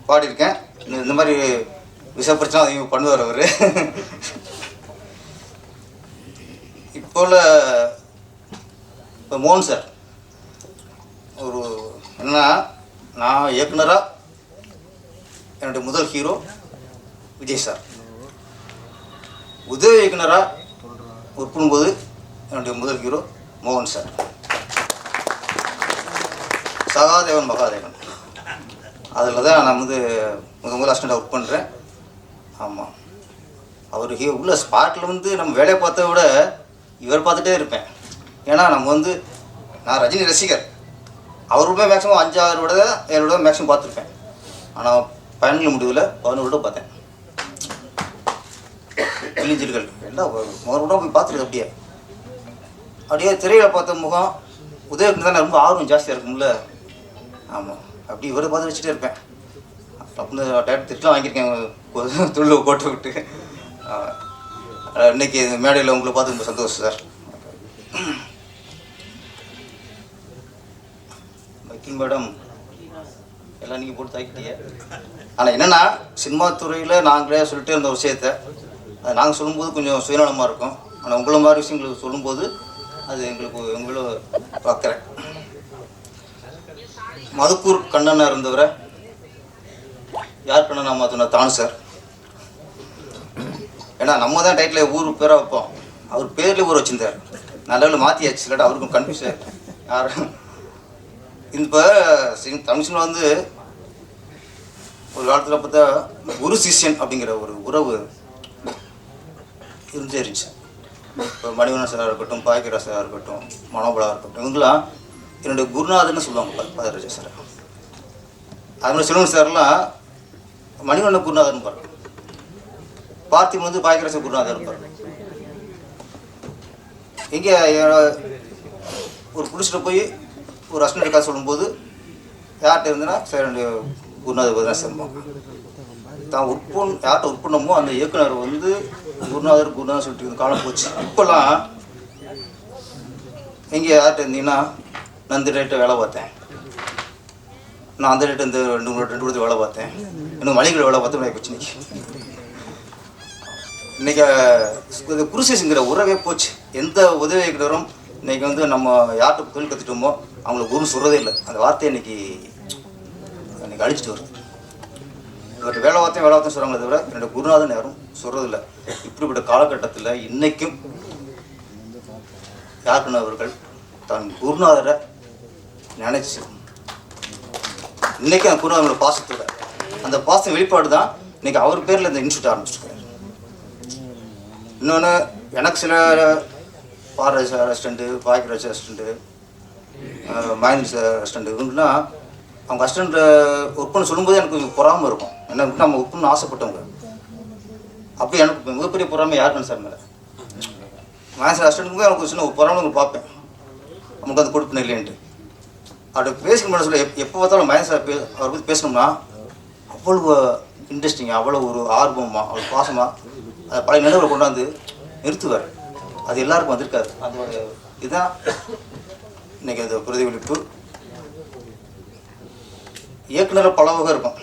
பாடியிருக்கேன். இந்த மாதிரி விஷ பிரச்சனை அதிகம் பண்ணுவார் அவர். இப்போ மோகன் சார் ஒரு என்னன்னா, நான் இயக்குனராக என்னுடைய முதல் ஹீரோ விஜய் சார். உதவி இயக்குனராக ஒர்க் பண்ணும்போது என்னுடைய முதல் ஹீரோ மோகன் சார். சகாதேவன் மகாதேவன். அதில் தான் நான் வந்து முதல் அசிஸ்டண்ட்டாக ஒர்க் பண்ணுறேன். ஆமாம், அவர் உள்ள ஸ்பாட்டில் வந்து நம்ம வேலையை பார்த்த விட இவர் பார்த்துட்டே இருப்பேன். ஏன்னா நம்ம வந்து நான் ரஜினி ரசிகர். அவருமே மேக்ஸிமம் 5-6 விட 7 விட மேக்ஸிமம் பார்த்துருப்பேன். ஆனால் பயன்கள் முடிவில் 11 விட பார்த்தேன். கிழிஞ்சிர்கள் எல்லாம் முதல்ல போய் பார்த்துருது. அப்படியே திரையில் பார்த்த முகம் உதயக்கு தானே ரொம்ப ஆர்வம் ஜாஸ்தியாக இருக்கும்ல. ஆமாம், அப்படி இவரை பார்த்து வச்சுட்டே இருப்பேன். அப்படின்னு டேரக்ட் திட்டலாம் வாங்கியிருக்கேன் துள்ள போட்டு விட்டு. இன்னைக்கு மேடையில் உங்களை பார்த்து ரொம்ப சந்தோஷம் சார். வைக்கிங் மேடம் எல்லாம் நீங்கள் போட்டு தாக்கிட்டீங்க. ஆனால் என்னென்னா சினிமா துறையில் நாங்களே சொல்லிட்டே இருந்த ஒரு விஷயத்தை அது நாங்கள் சொல்லும்போது கொஞ்சம் சுயநலமாக இருக்கும். ஆனால் உங்களை மாதிரி விஷயங்களுக்கு சொல்லும்போது அது எங்களும் பார்க்குறேன். மதுக்கூர் கண்ணனாக இருந்தவரை யார் கண்ணனா மாற்றினா தானு சார். ஏன்னா நம்ம தான் டைட்டில் ஊர் பேராக வைப்போம், அவர் பேர்லேயே ஊர் வச்சுருந்தார். நல்ல மாற்றியாச்சு இல்லாட்டா அவருக்கும் கன்ஃபியூஸ் யார். இப்போ தமிழ் சினிமா வந்து ஒரு காலத்தில் பார்த்தா குரு சிஷ்யன் அப்படிங்கிற ஒரு உறவு இருந்துட்டே இருந்துச்சு. இப்போ மணிவண்ணன் சாராக இருக்கட்டும், பாய்கரா சாராக இருக்கட்டும், மனோபலாக இருக்கட்டும், இவங்களாம் என்னுடைய குருநாதர்னு சொல்லுவாங்க. பாதராஜா சார் அது மாதிரி செல்வன் சார்லாம் மணிவண்ணன் குருநாதர்னு பாருங்க. பார்த்திபன் வந்து பாய்கரா சார் குருநாதர் இருப்பார். இங்கே ஒரு புடிச்சிட்டு போய் ஒரு அஸ்டண்ட் கதை சொல்லும்போது யார்கிட்ட இருந்ததுன்னா சார் என்னுடைய குருநாதர் தான் சொல்லுவாங்க. தான் யார்கிட்ட ஒர்க் பண்ணமோ அந்த இயக்குனர் வந்து குருநாதர் சொல்லிட்டு இருந்த காலம் போச்சு. இப்போல்லாம் இங்கே யார்கிட்ட இருந்தீங்கன்னா நான் இந்த ரேட்டை வேலை பார்த்தேன், நான் அந்த ரேட்டு இந்த 2 கொடுத்து வேலை பார்த்தேன், இன்னும் மளிகை வேலை பார்த்து போச்சு. இன்னைக்கு இந்த குருசிங்கிற உறவே போச்சு. எந்த உதவி இயக்குனரும் இன்னைக்கு வந்து நம்ம யார்கிட்ட தொழில் கற்றுட்டோமோ அவங்களை குருன்னு சொல்கிறதே இல்லை. அந்த வார்த்தையை இன்னைக்கு அழிச்சிட்டு வருது. இவர்கிட்ட வேலை பார்த்தேன் சொல்கிறாங்களே தவிர என்னோட குருநாதன் யாரும் சொல்கிறதில்லை. இப்படிப்பட்ட காலகட்டத்தில் இன்றைக்கும் யாருக்குன்னு அவர்கள் தன் குருநாதரை நினைச்சு இன்றைக்கும் அந்த குருநாதனோட பாசத்தோட அந்த பாசம் வெளிப்பாடு தான் இன்றைக்கி அவர் பேரில் இந்த இன்ஸ்டியூட் ஆரம்பிச்சிருக்காரு. இன்னொன்று எனக்கு சில பாரராஜ் அசிஸ்டண்ட்டு, பாய்கராஜ் அசிஸ்டண்ட்டு, மகேந்திர அசிஸ்டண்ட்டு இவங்கன்னா அவங்க அசிஸ்டண்ட் ஒர்க் பண்ண சொல்லும்போது எனக்கு கொஞ்சம் பொறாமல் இருக்கும். என்ன நம்ம ஒர்க் பண்ண ஆசைப்பட்டவங்க. அப்படி எனக்கு மிகப்பெரிய பொறாமை யாருக்குன்னு சார் மேலே மகேந்திர அசிஸ்டண்ட்டுக்கும் எனக்கு சின்ன ஒரு பொறாமல் பார்ப்பேன். நமக்கு அது கொடுப்பேன் இல்லைன்ட்டு அப்படி பேசிக்க சொல்ல எப்போ பார்த்தாலும் மகேந்திர அவரை பற்றி பேசணும்னா அவ்வளோ இன்ட்ரெஸ்டிங்காக, அவ்வளோ ஒரு ஆர்வமாக, அவ்வளோ பாசமாக அதை பழைய நினைவுகளை கொண்டாந்து நிறுத்துவார். அது எல்லாருக்கும் வந்திருக்காது. அதோட இதுதான் இன்றைக்கி அந்த பிரதிபலிப்பு. இயக்குனர் பல வகை இருக்கும்.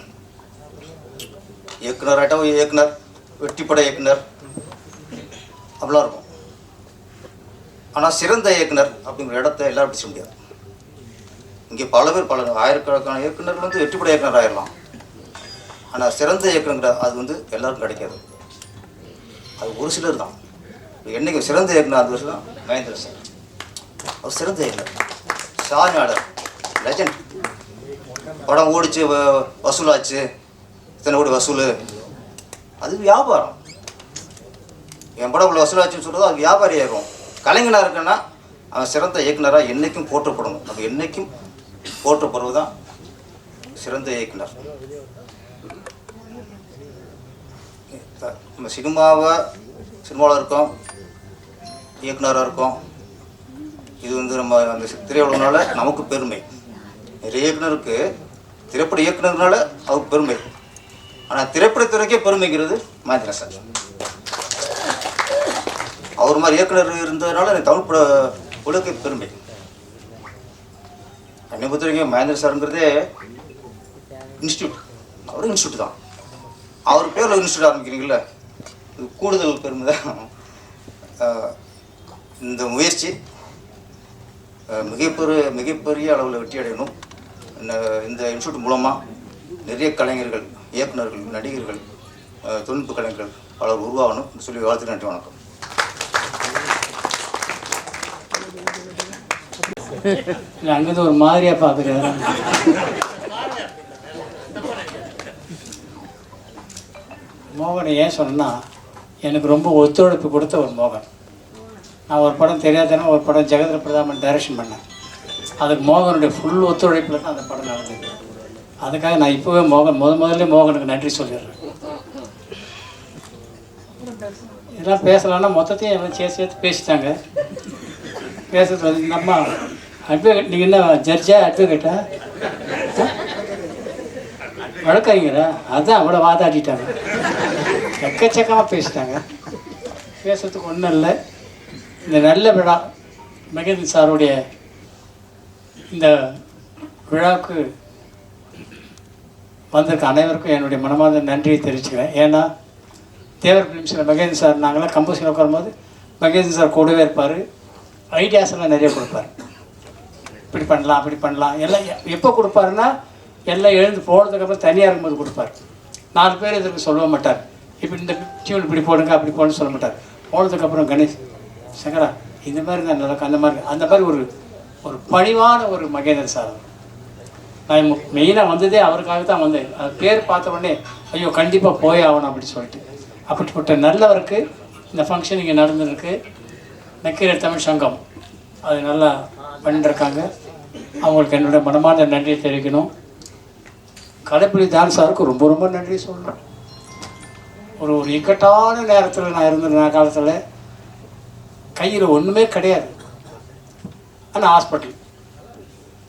இயக்குனராட்ட இயக்குனர், வெற்றிப்பட இயக்குனர் அப்படிலாம் இருக்கும். ஆனால் சிறந்த இயக்குனர் அப்படிங்கிற இடத்த எல்லாரும் பிடிச்ச முடியாது. இங்கே பல பேர் ஆயிரக்கணக்கான இயக்குனர்கள் வந்து வெற்றிப்பட இயக்குனர் ஆயிடலாம். ஆனால் சிறந்த இயக்குனர் அது வந்து எல்லாருக்கும் கிடைக்காது. அது ஒரு சிலர் தான். என்னைக்கு சிறந்த இயக்குனர் அது வருஷம் மகேந்திர சார். அவர் சிறந்த இயக்குனர், சாதனையாளர், லெஜண்ட். படம் ஓடிச்சு, வசூலாச்சு, இத்தனை கோடி வசூல், அது வியாபாரம். என் படம் இவ்வளோ வசூலாச்சுன்னு சொல்கிறது அது வியாபாரி ஆகும். கலைஞனாக இருக்குன்னா அவன் சிறந்த இயக்குனராக என்றைக்கும் போற்றப்படணும். நம்ம என்றைக்கும் போற்றப்படுவது தான் சிறந்த இயக்குனர். நம்ம சினிமாவில் இருக்கோம், இயக்குனராக இருக்கோம். இது வந்து நம்ம அந்த திரையுலகனால நமக்கு பெருமை. நிறைய இயக்குனருக்கு திரைப்பட இயக்குனர்னால அவருக்கு பெருமை. ஆனால் திரைப்படத்துறைக்கே பெருமைங்கிறது மகேந்திர சார். அவர் மாதிரி இயக்குனர் இருந்ததுனால எனக்கு தமிழ் பட உலக பெருமை. என்னை பொறுத்த வரைக்கும் மகேந்திர சாருங்கிறதே இன்ஸ்டியூட். அவரும் இன்ஸ்டியூட் தான். அவர் பேரில் இன்ஸ்டியூட் ஆரம்பிக்கிறீங்கள, இது கூடுதல் பெருமை தான். இந்த முயற்சி மிகப்பெரிய அளவில் வெற்றி அடையணும். இந்த இன்ஸ்டியூட் மூலமாக நிறைய கலைஞர்கள், இயக்குநர்கள், நடிகர்கள், தொழில்நுட்ப கலைஞர்கள் பலர் உருவாகணும் சொல்லி வாழ்த்து. நன்றி, வணக்கம். அங்கேருந்து ஒரு மாதிரியாக பார்க்குறாரு. மோகனை ஏன் சொன்னேன்னா எனக்கு ரொம்ப ஒத்துழைப்பு கொடுத்த ஒரு மோகன். நான் ஒரு படம் தெரியாதானே ஒரு படம் ஜெகதர பிரதாமன் டைரக்ஷன் பண்ணேன். அதுக்கு மோகனுடைய ஃபுல் ஒத்துழைப்பில் தான் அந்த படம் நடந்தது. அதுக்காக நான் இப்போவே முதல்ல மோகனுக்கு நன்றி சொல்லிடுறேன். இதெல்லாம் பேசலான்னா மொத்தத்தையும் எல்லாம் சேர்த்து பேசிட்டாங்க. பேசுறது வந்து நம்ம அட்வொகேட், நீங்கள் என்ன ஜட்ஜா அட்வொகேட்டா வழக்கறிஞரா? அதுதான் அவ்வளோ வாதாடிட்டாங்க, எக்கச்சக்கமாக பேசிட்டாங்க. பேசுறதுக்கு ஒன்றும் இல்லை. இந்த நல்ல விழா மகேந்திரன் சாருடைய இந்த விழாவுக்கு வந்திருக்க அனைவருக்கும் என்னுடைய மனமார்ந்த நன்றியை தெரிவிச்சுக்கிறேன். ஏன்னா தேவர் ஃபிலிம்ஸில் மகேந்திரன் சார் நாங்களாம் கம்போசிஷன் உட்காரும்போது மகேந்திரன் சார் கூடவே இருப்பார். ஐடியாஸ் எல்லாம் நிறைய கொடுப்பார். இப்படி பண்ணலாம் அப்படி பண்ணலாம் எல்லாம் எப்போ கொடுப்பாருன்னா எல்லாம் எழுந்து போனதுக்கப்புறம் தனியாக இருக்கும்போது கொடுப்பார். 4 பேர் இதற்கு சொல்ல மாட்டார். இப்படி இந்த டியூன் இப்படி போடுங்க அப்படி போடுன்னு சொல்ல மாட்டார். போனதுக்கப்புறம் கணேஷ் சங்கரா இந்த மாதிரி தான் நடக்கும், அந்த மாதிரி ஒரு பணிவான ஒரு மகேந்திரன் சார். நான் மெயினாக வந்ததே அவருக்காக தான் வந்தேன். அது பேர் பார்த்த உடனே ஐயோ கண்டிப்பாக போய் ஆகணும் அப்படின்னு சொல்லிட்டு, அப்படிப்பட்ட நல்லவருக்கு இந்த ஃபங்க்ஷன் இங்கே நடந்துருக்கு. நக்கீரர் தமிழ் சங்கம் அது நல்லா பண்ணிட்டுருக்காங்க. அவங்களுக்கு என்னுடைய மனமார்ந்த நன்றியை தெரிவிக்கணும். கடைப்பிடி டான்ஸ் சாருக்கு ரொம்ப ரொம்ப நன்றி சொல்லணும். ஒரு இக்கட்டான நேரத்தில் நான் இருந்தேன். காலத்தில் கையில் ஒன்றுமே கிடையாது. ஆனால் ஹாஸ்பிட்டல்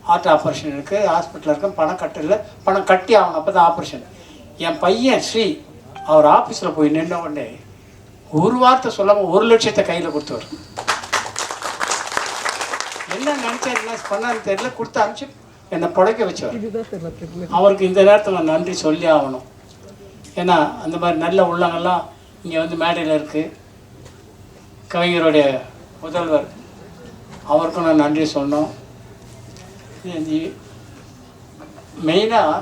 ஹார்ட் ஆப்ரேஷன் இருக்குது, ஹாஸ்பிட்டலில் இருக்கேன். பணம் கட்டி ஆகணும், அப்போ தான் ஆப்ரேஷன். என் பையன் ஸ்ரீ அவர் ஆஃபீஸில் போய் நின்ற உடனே ஒரு வார்த்தை சொல்லாமல் 1 லட்சத்தை கையில் கொடுத்தவர். என்ன நினச்சா என்ன பண்ணான்னு தெரியல, கொடுத்து அனுப்பிச்சு என்னை புடைக்க வச்சவர். அவருக்கு இந்த நேரத்தில் நான் நன்றி சொல்லி ஆகணும். ஏன்னா அந்த மாதிரி நல்ல உள்ளங்கள்லாம் இங்கே வந்து மேடையில் இருக்குது. கவிஞருடைய முதல்வர் அவருக்கும் நான் நன்றி சொன்னோம். மெயினாக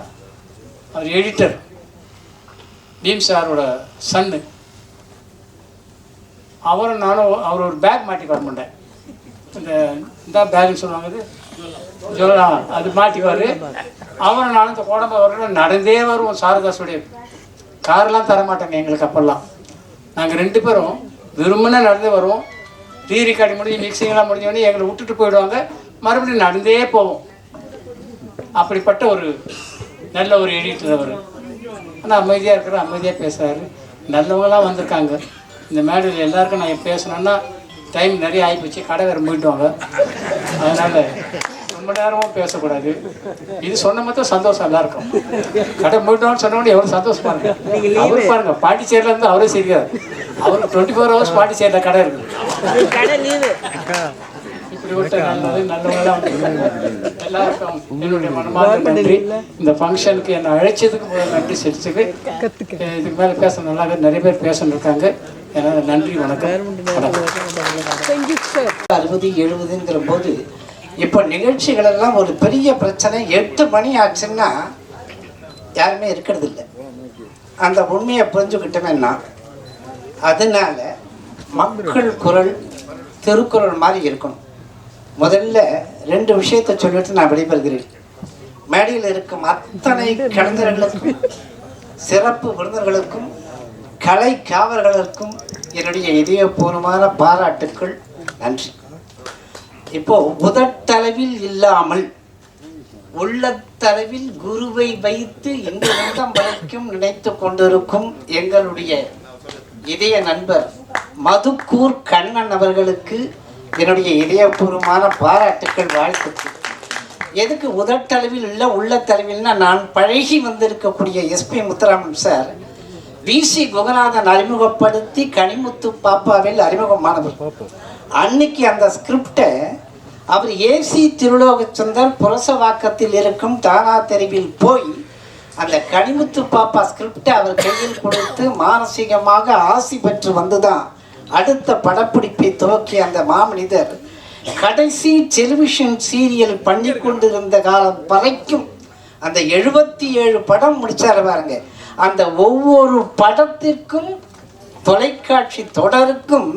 அவர் எடிட்டர் பீம் சாரோட சன்னு, அவரும் நானும் அவர் ஒரு பேக் மாட்டி வர மாட்டேன். இந்த பேக்னு சொல்லுவாங்க அது மாட்டிக்குவார். அவரும் நானும் இந்த கோடம்பை வர நடந்தே வருவோம். சாரதாஸுடைய காரெலாம் தரமாட்டாங்க எங்களுக்கு. அப்போல்லாம் நாங்கள் 2 பேரும் விரும்பினா நடந்தே வருவோம். ரீரெக்கார்டிங் முடிஞ்சு மிக்சிங்லாம் முடிஞ்சோடனே எங்களை விட்டுட்டு போயிடுவாங்க. மறுபடியும் நடந்தே போவோம். அப்படிப்பட்ட ஒரு நல்ல ஒரு எடிட்டர் அவர். ஆனால் அமைதியாக இருக்கிற, அமைதியாக பேசுகிறாரு. நல்லவங்களாம் வந்திருக்காங்க. இந்த மேடையில் எல்லாருக்கும் நான் பேசணுன்னா டைம் நிறைய ஆகிப்போச்சு, கடை வேறு மூடிட்டுவாங்க. அதனால் ரொம்ப நேரமும் பேசக்கூடாது. இது சொன்ன மட்டும் சந்தோஷம் எல்லாருக்கும். கடை மூடிட்டோம்னு சொன்னோடனே எவ்வளோ சந்தோஷமா இருக்கு. அவரு பாருங்க, பாண்டிச்சேரியில் இருந்து அவரே சரியாது. அவருக்கு 24 ஹவர்ஸ் பாண்டிச்சேரியில் கடை இருக்குது. இப்படி விட்ட நல்லவங்களாம் எல்லாருக்கும் என்னுடைய மனமார்ந்த நன்றி. இந்த ஃபங்க்ஷனுக்கு என்னை அழைச்சதுக்கு முதல் நன்றி செலுத்துக்கு. இதுக்கு மேலே பேச நல்லா நிறைய பேர் பேசணும் இருக்காங்க. ஏன்னா நன்றி, வணக்கம். 60-70ங்கிற போது இப்போ நிகழ்ச்சிகள் எல்லாம் ஒரு பெரிய பிரச்சனை. 8 மணி ஆச்சுன்னா யாருமே இருக்கிறது இல்லை. அந்த உண்மையை புரிஞ்சுக்கிட்டோம்னா அதனால மக்கள் குரல் திருக்குறள் மாதிரி இருக்கணும். முதல்ல 2 விஷயத்தை சொல்லிட்டு நான் விடைபெறுகிறேன். மேடையில் இருக்கும் அத்தனை கலைஞர்களுக்கும், சிறப்பு விருந்தினர்களுக்கும், கலை காவலர்களுக்கும் என்னுடைய இதயபூர்வமான பாராட்டுக்கள், நன்றி. இப்போ உதட்டளவில் இல்லாமல் உள்ளத்தளவில் குருவை வைத்து இந்த நிமிடம் வரைக்கும் நினைத்து கொண்டிருக்கும் எங்களுடைய இதய நண்பர் மதுக்கூர் கண்ணன் அவர்களுக்கு என்னுடைய இதயபூர்வமான பாராட்டுக்கள், வாழ்த்துக்கள். எதுக்கு உதட்டளவில் இல்லை உள்ளத்தளவில்னா, நான் பழகி வந்திருக்கக்கூடிய எஸ்பி முத்துராமன் சார் விசி குகநாதன் அறிமுகப்படுத்தி கனிமுத்து பாப்பாவில் அறிமுகமானவர். அன்னைக்கு அந்த ஸ்கிரிப்டை அவர் ஏசி திருலோகச்சந்தர் புரசவாக்கத்தில் இருக்கும் தானா தெருவில் போய் அந்த கனிமுத்து பாப்பா ஸ்கிரிப்டை அவர் கையில் கொடுத்து மானசீகமாக ஆசி பெற்று வந்துதான் அடுத்த படப்பிடிப்பை துவக்கிய அந்த மாமனிதர் கடைசி டெலிவிஷன் சீரியல் பண்ணி கொண்டிருந்த காலம் வரைக்கும் அந்த 77 படம் முடிச்சாரு பாருங்க. அந்த ஒவ்வொரு படத்திற்கும் தொலைக்காட்சி தொடருக்கும்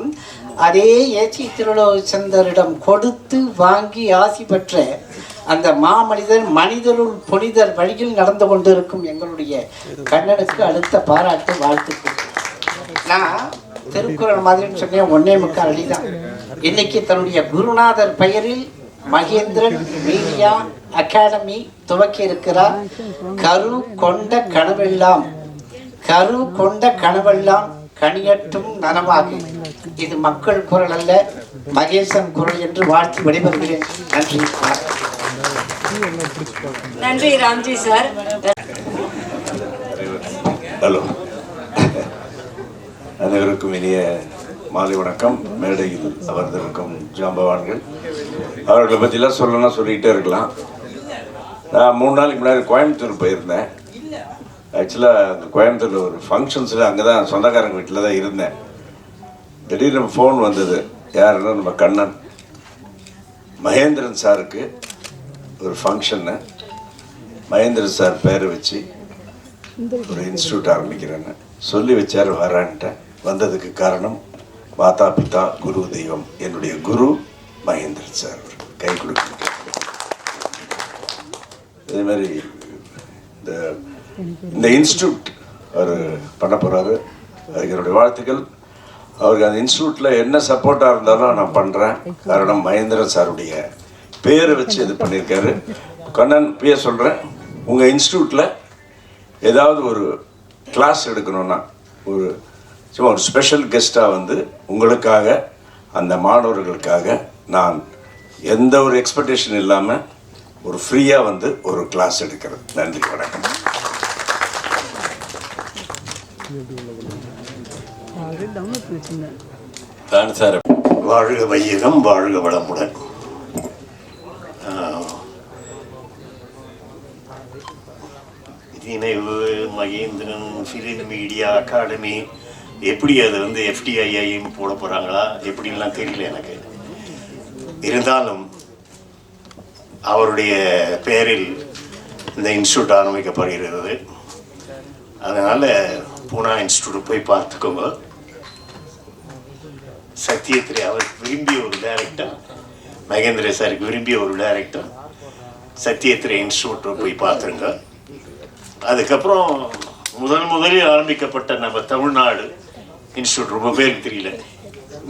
அதே ஏசி திருலோகச்சந்தரிடம் கொடுத்து வாங்கி ஆசி பெற்ற அந்த மாமனிதர் மனிதருள் புனிதர் வழியில் நடந்து கொண்டிருக்கும் எங்களுடைய கண்ணனுக்கு அடுத்த பாராட்டு வாழ்த்துக்கள். நான் திருக்குறள் மாதிரி சொன்னேன், 1.25 அடி தான். இன்னைக்கு தன்னுடைய குருநாதர் பெயரில் மகேந்திரன் மீடியா அகாடமி துவக்கி இருக்கிறார். கரு கொண்ட கனவெல்லாம் கனியற்றும் நனவாகி. இது மக்கள் குரல் அல்ல, மகேசன் குரல் என்று வாழ்த்து விடைபெறுகிறேன். நன்றி. நன்றி ராம்ஜி சார். ஹலோ, அனைவருக்கும் இனிய மாலை வணக்கம். மேடையில் அமர்ந்திருக்கும் ஜாம்பவான்கள், அவர்களை பற்றிலாம் சொல்லணும்னா சொல்லிக்கிட்டே இருக்கலாம். நான் 3 நாளைக்கு முன்னாடி கோயம்புத்தூர் போயிருந்தேன். ஆக்சுவலாக அந்த கோயம்புத்தூரில் ஒரு ஃபங்க்ஷன்ஸில் அங்கே தான் சொந்தக்காரங்க வீட்டில் தான் இருந்தேன். திடீர்னு ஃபோன் வந்தது. யாருன்னா நம்ம கண்ணன் மகேந்திரன் சாருக்கு ஒரு ஃபங்க்ஷன்னு, மகேந்திரன் சார் பேரை வச்சு ஒரு இன்ஸ்டியூட் ஆரம்பிக்கிறேன்னு சொல்லி வச்சார். வரான்ட்டேன். வந்ததுக்கு காரணம் மாதா பிதா குரு தெய்வம். என்னுடைய குரு மகேந்திரன் சார். கை கொடுக்கணும். இதே மாதிரி இந்த இன்ஸ்டியூட் அவர் பண்ண போகிறாரு. அதுக்கு என்னுடைய வாழ்த்துக்கள். அவருக்கு அந்த இன்ஸ்டியூட்டில் என்ன சப்போர்ட்டாக இருந்தாலும் நான் பண்ணுறேன். காரணம் மகேந்திரன் சாருடைய பேரை வச்சு இது பண்ணியிருக்காரு. கண்ணன் பிய சொல்கிறேன், உங்கள் இன்ஸ்டியூட்டில் ஏதாவது ஒரு கிளாஸ் எடுக்கணும்னா சும்மா ஒரு ஸ்பெஷல் கெஸ்ட்டாக வந்து உங்களுக்காக, அந்த மாணவர்களுக்காக நான் எந்த ஒரு எக்ஸ்பெக்டேஷன் இல்லாமல் ஒரு ஃப்ரீயாக வந்து ஒரு கிளாஸ் எடுக்கிறேன். நன்றி, வணக்கம். சார், வாழ்க வையகம், வாழ்க வளமுடன். நினைவு மகேந்திரன் ஃபிலிம் மீடியா அகாடமி, எப்படி அது வந்து FTIIன்னு போட போகிறாங்களா எப்படின்லாம் தெரியல எனக்கு. இருந்தாலும் அவருடைய பெயரில் இந்த இன்ஸ்டியூட் ஆரம்பிக்கப்படுகிறது. அதனால் பூனா இன்ஸ்டியூட் போய் பார்த்துக்கோங்க. சத்யத்ரி அவர் விரும்பிய ஒரு டைரக்டர், மகேந்திர சாருக்கு விரும்பிய ஒரு டைரக்டர். சத்யத்ரி இன்ஸ்டியூட்டை போய் பார்த்துருங்க. அதுக்கப்புறம் முதலில் ஆரம்பிக்கப்பட்ட நம்ம தமிழ்நாடு இன்ஸ்டியூட், ரொம்ப பேருக்கு தெரியல,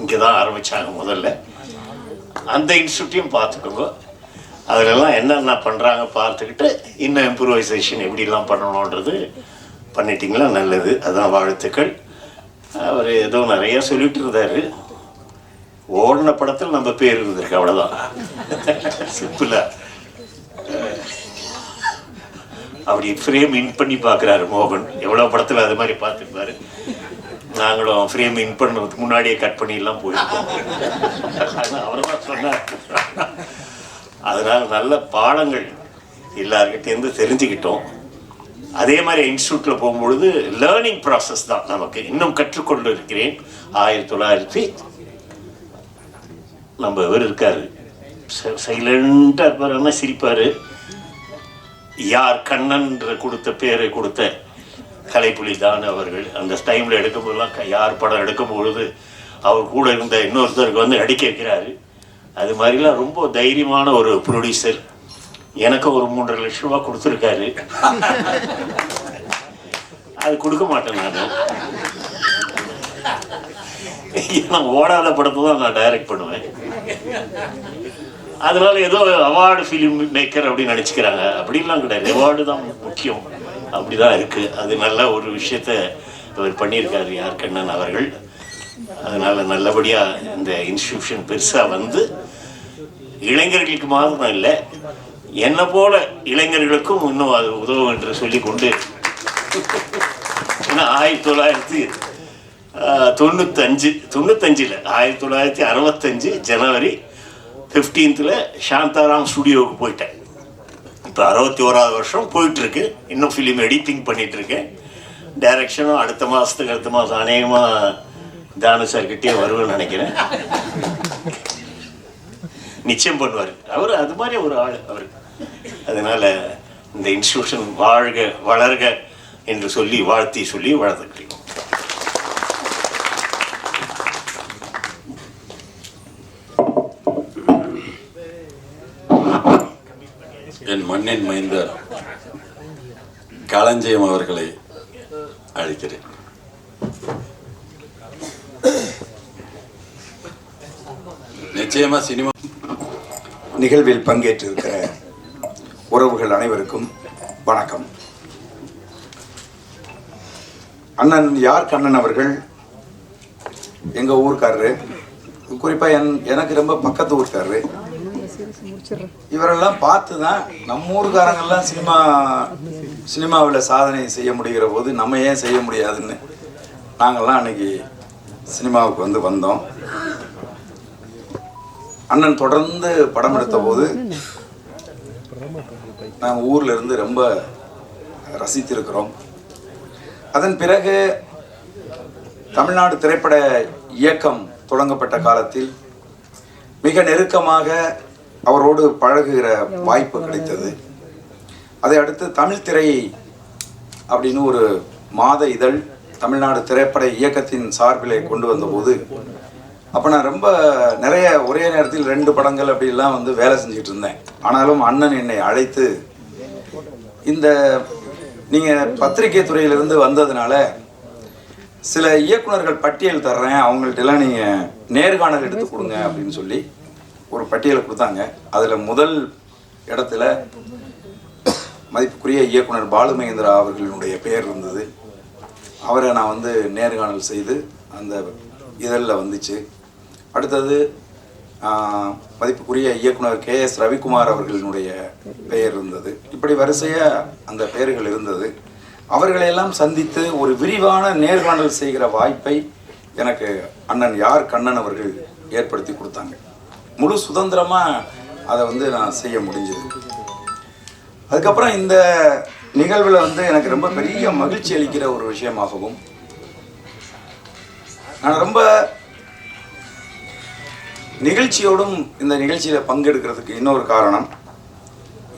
இங்கே தான் ஆரம்பித்தாங்க முதல்ல. அந்த இன்ஸ்டியூட்டையும் பார்த்துக்கோங்க. அதிலெல்லாம் என்னென்ன பண்ணுறாங்க பார்த்துக்கிட்டு இன்னும் இம்ப்ரூவைசேஷன் எப்படிலாம் பண்ணணுன்றது பண்ணிட்டீங்களா நல்லது. அதுதான் வாழ்த்துக்கள். அவர் ஏதோ நிறையா சொல்லிட்டு இருந்தார். ஓடின படத்தில் நம்ம பேர் இருந்திருக்கு, அவ்வளோதான். சிம்பிளாக அப்படி ஃப்ரேம் இன் பண்ணி பார்க்குறாரு மோகன். எவ்வளோ படத்தில் அது மாதிரி பார்த்துருப்பாரு. நாங்களும் ஃப்ரேம் இன் பண்ணுறதுக்கு முன்னாடியே கட் பண்ணிலாம் போயிருக்கோம். அவர் தான் சொன்னார். அதனால் நல்ல பாடங்கள் எல்லார்கிட்டேருந்து தெரிஞ்சுக்கிட்டோம். அதே மாதிரி இன்ஸ்டியூட்டில் போகும்பொழுது லேர்னிங் ப்ராசஸ் தான் நமக்கு. இன்னும் கற்றுக்கொண்டு இருக்கிறேன். 1900 நம்ம இவர் இருக்கார், சைலண்டாக இருப்பார், ஆனால் சிரிப்பார். யார் கண்ணன்ற கொடுத்த பேரை கொடுத்த கலைப்புலி தான் அவர்கள். அந்த டைமில் எடுக்கும்போதெல்லாம் யார் படம் எடுக்கும்பொழுது அவர் கூட இருந்த இன்னொருத்தருக்கு வந்து நடிக்க வைக்கிறாரு. அது மாதிரிலாம் ரொம்ப தைரியமான ஒரு ப்ரொடியூசர். எனக்கு ஒரு 3.5 லட்சம் ரூபா கொடுத்துருக்காரு. அது கொடுக்க மாட்டேன் நான். நான் ஓடாத படத்தை தான் நான் டைரக்ட் பண்ணுவேன். அதனால ஏதோ அவார்டு ஃபிலிம் மேக்கர் அப்படின்னு நினச்சிக்கிறாங்க. அப்படின்லாம் கிடையாது. அவார்டு தான் முக்கியம். அப்படி தான் இருக்குது. அது நல்ல ஒரு விஷயத்த இவர் பண்ணியிருக்காரு யார் கண்ணன் அவர்கள். அதனால் நல்லபடியாக இந்த இன்ஸ்டிடியூஷன் பெருசாக வந்து இளைஞர்களுக்கு மாத்திரம் இல்லை, என்னை போல இளைஞர்களுக்கும் இன்னும் அது உதவும் என்று சொல்லி கொண்டு, ஏன்னா 1995 1965 ஜனவரி 15 சாந்தாராம் ஸ்டுடியோவுக்கு போயிட்டேன். இப்போ 61வது வருஷம் போயிட்டுருக்கு. இன்னும் ஃபிலிம் எடிட்டிங் பண்ணிகிட்ருக்கேன். டைரக்ஷனும் அடுத்த மாதம் அநேகமாக தானு சார்கிட்டே வருவேன்னு நினைக்கிறேன். நிச்சயம் பண்ணுவார் அவர். அது மாதிரி ஒரு ஆள் அவர். அதனால் இந்த இன்ஸ்டிடியூஷன் வாழ்க வளர்க என்று சொல்லி வாழ்த்தி சொல்லி வளர்த்துக்கிறேன். மண்ணின் மைந்தர் களஞ்சியம் அவர்களை அழைக்கிறேன். நிச்சயமா சினிமா நிகழ்வில் பங்கேற்றிருக்கிற உறவுகள் அனைவருக்கும் வணக்கம். அண்ணன் யார் கண்ணன் அவர்கள் எங்கள் ஊருக்காரரு, குறிப்பாக எனக்கு ரொம்ப பக்கத்து ஊருக்காரரு. இவரெல்லாம் பார்த்து தான் நம்ம ஊருக்காரங்கெல்லாம் சினிமாவில் சாதனை செய்ய முடிகிற போது நம்ம ஏன் செய்ய முடியாதுன்னு நாங்கள்லாம் அன்னைக்கு சினிமாவுக்கு வந்தோம். அண்ணன் தொடர்ந்து படம் எடுத்த போது நாங்கள் ஊரில் இருந்து ரொம்ப ரசித்திருக்கிறோம். அதன் பிறகு தமிழ்நாடு திரைப்பட இயக்கம் தொடங்கப்பட்ட காலத்தில் மிக நெருக்கமாக அவரோடு பழகுகிற வாய்ப்பு கிடைத்தது. அதை அடுத்து தமிழ் திரை அப்படின்னு ஒரு மாத இதழ் தமிழ்நாடு திரைப்பட இயக்கத்தின் சார்பிலே கொண்டு வந்தபோது அப்போ நான் ரொம்ப நிறைய ஒரே நேரத்தில் 2 படங்கள் அப்படிலாம் வேலை செஞ்சுட்டு இருந்தேன். ஆனாலும் அண்ணன் என்னை அழைத்து, இந்த நீங்கள் பத்திரிகை துறையிலிருந்து வந்ததுனால சில இயக்குனர்கள் பட்டியல் தர்றேன், அவங்கள்ட்டெல்லாம் நீங்கள் நேர்காணல் எடுத்து கொடுங்க அப்படின்னு சொல்லி ஒரு பட்டியலை கொடுத்தாங்க. அதில் முதல் இடத்துல மதிப்புக்குரிய இயக்குனர் பாலு மகேந்திரா அவர்களுடைய பெயர் இருந்தது. அவரை நான் நேர்காணல் செய்து அந்த இதழில் வந்துச்சு. அடுத்தது மதிப்புக்குரிய இயக்குனர் KS ரவிக்குமார் அவர்களினுடைய பெயர் இருந்தது. இப்படி வரிசையாக அந்த பெயர்கள் இருந்தது. அவர்களையெல்லாம் சந்தித்து ஒரு விரிவான நேர்காணல் செய்கிற வாய்ப்பை எனக்கு அண்ணன் யார் கண்ணன் அவர்கள் ஏற்படுத்தி கொடுத்தாங்க. முழு சுதந்திரமாக அதை நான் செய்ய முடிஞ்சது. அதுக்கப்புறம் இந்த நிகழ்வில் எனக்கு ரொம்ப பெரிய மகிழ்ச்சி அளிக்கிற ஒரு விஷயமாகவும், நான் ரொம்ப நிகழ்ச்சியோடும் இந்த நிகழ்ச்சியில் பங்கெடுக்கிறதுக்கு இன்னொரு காரணம்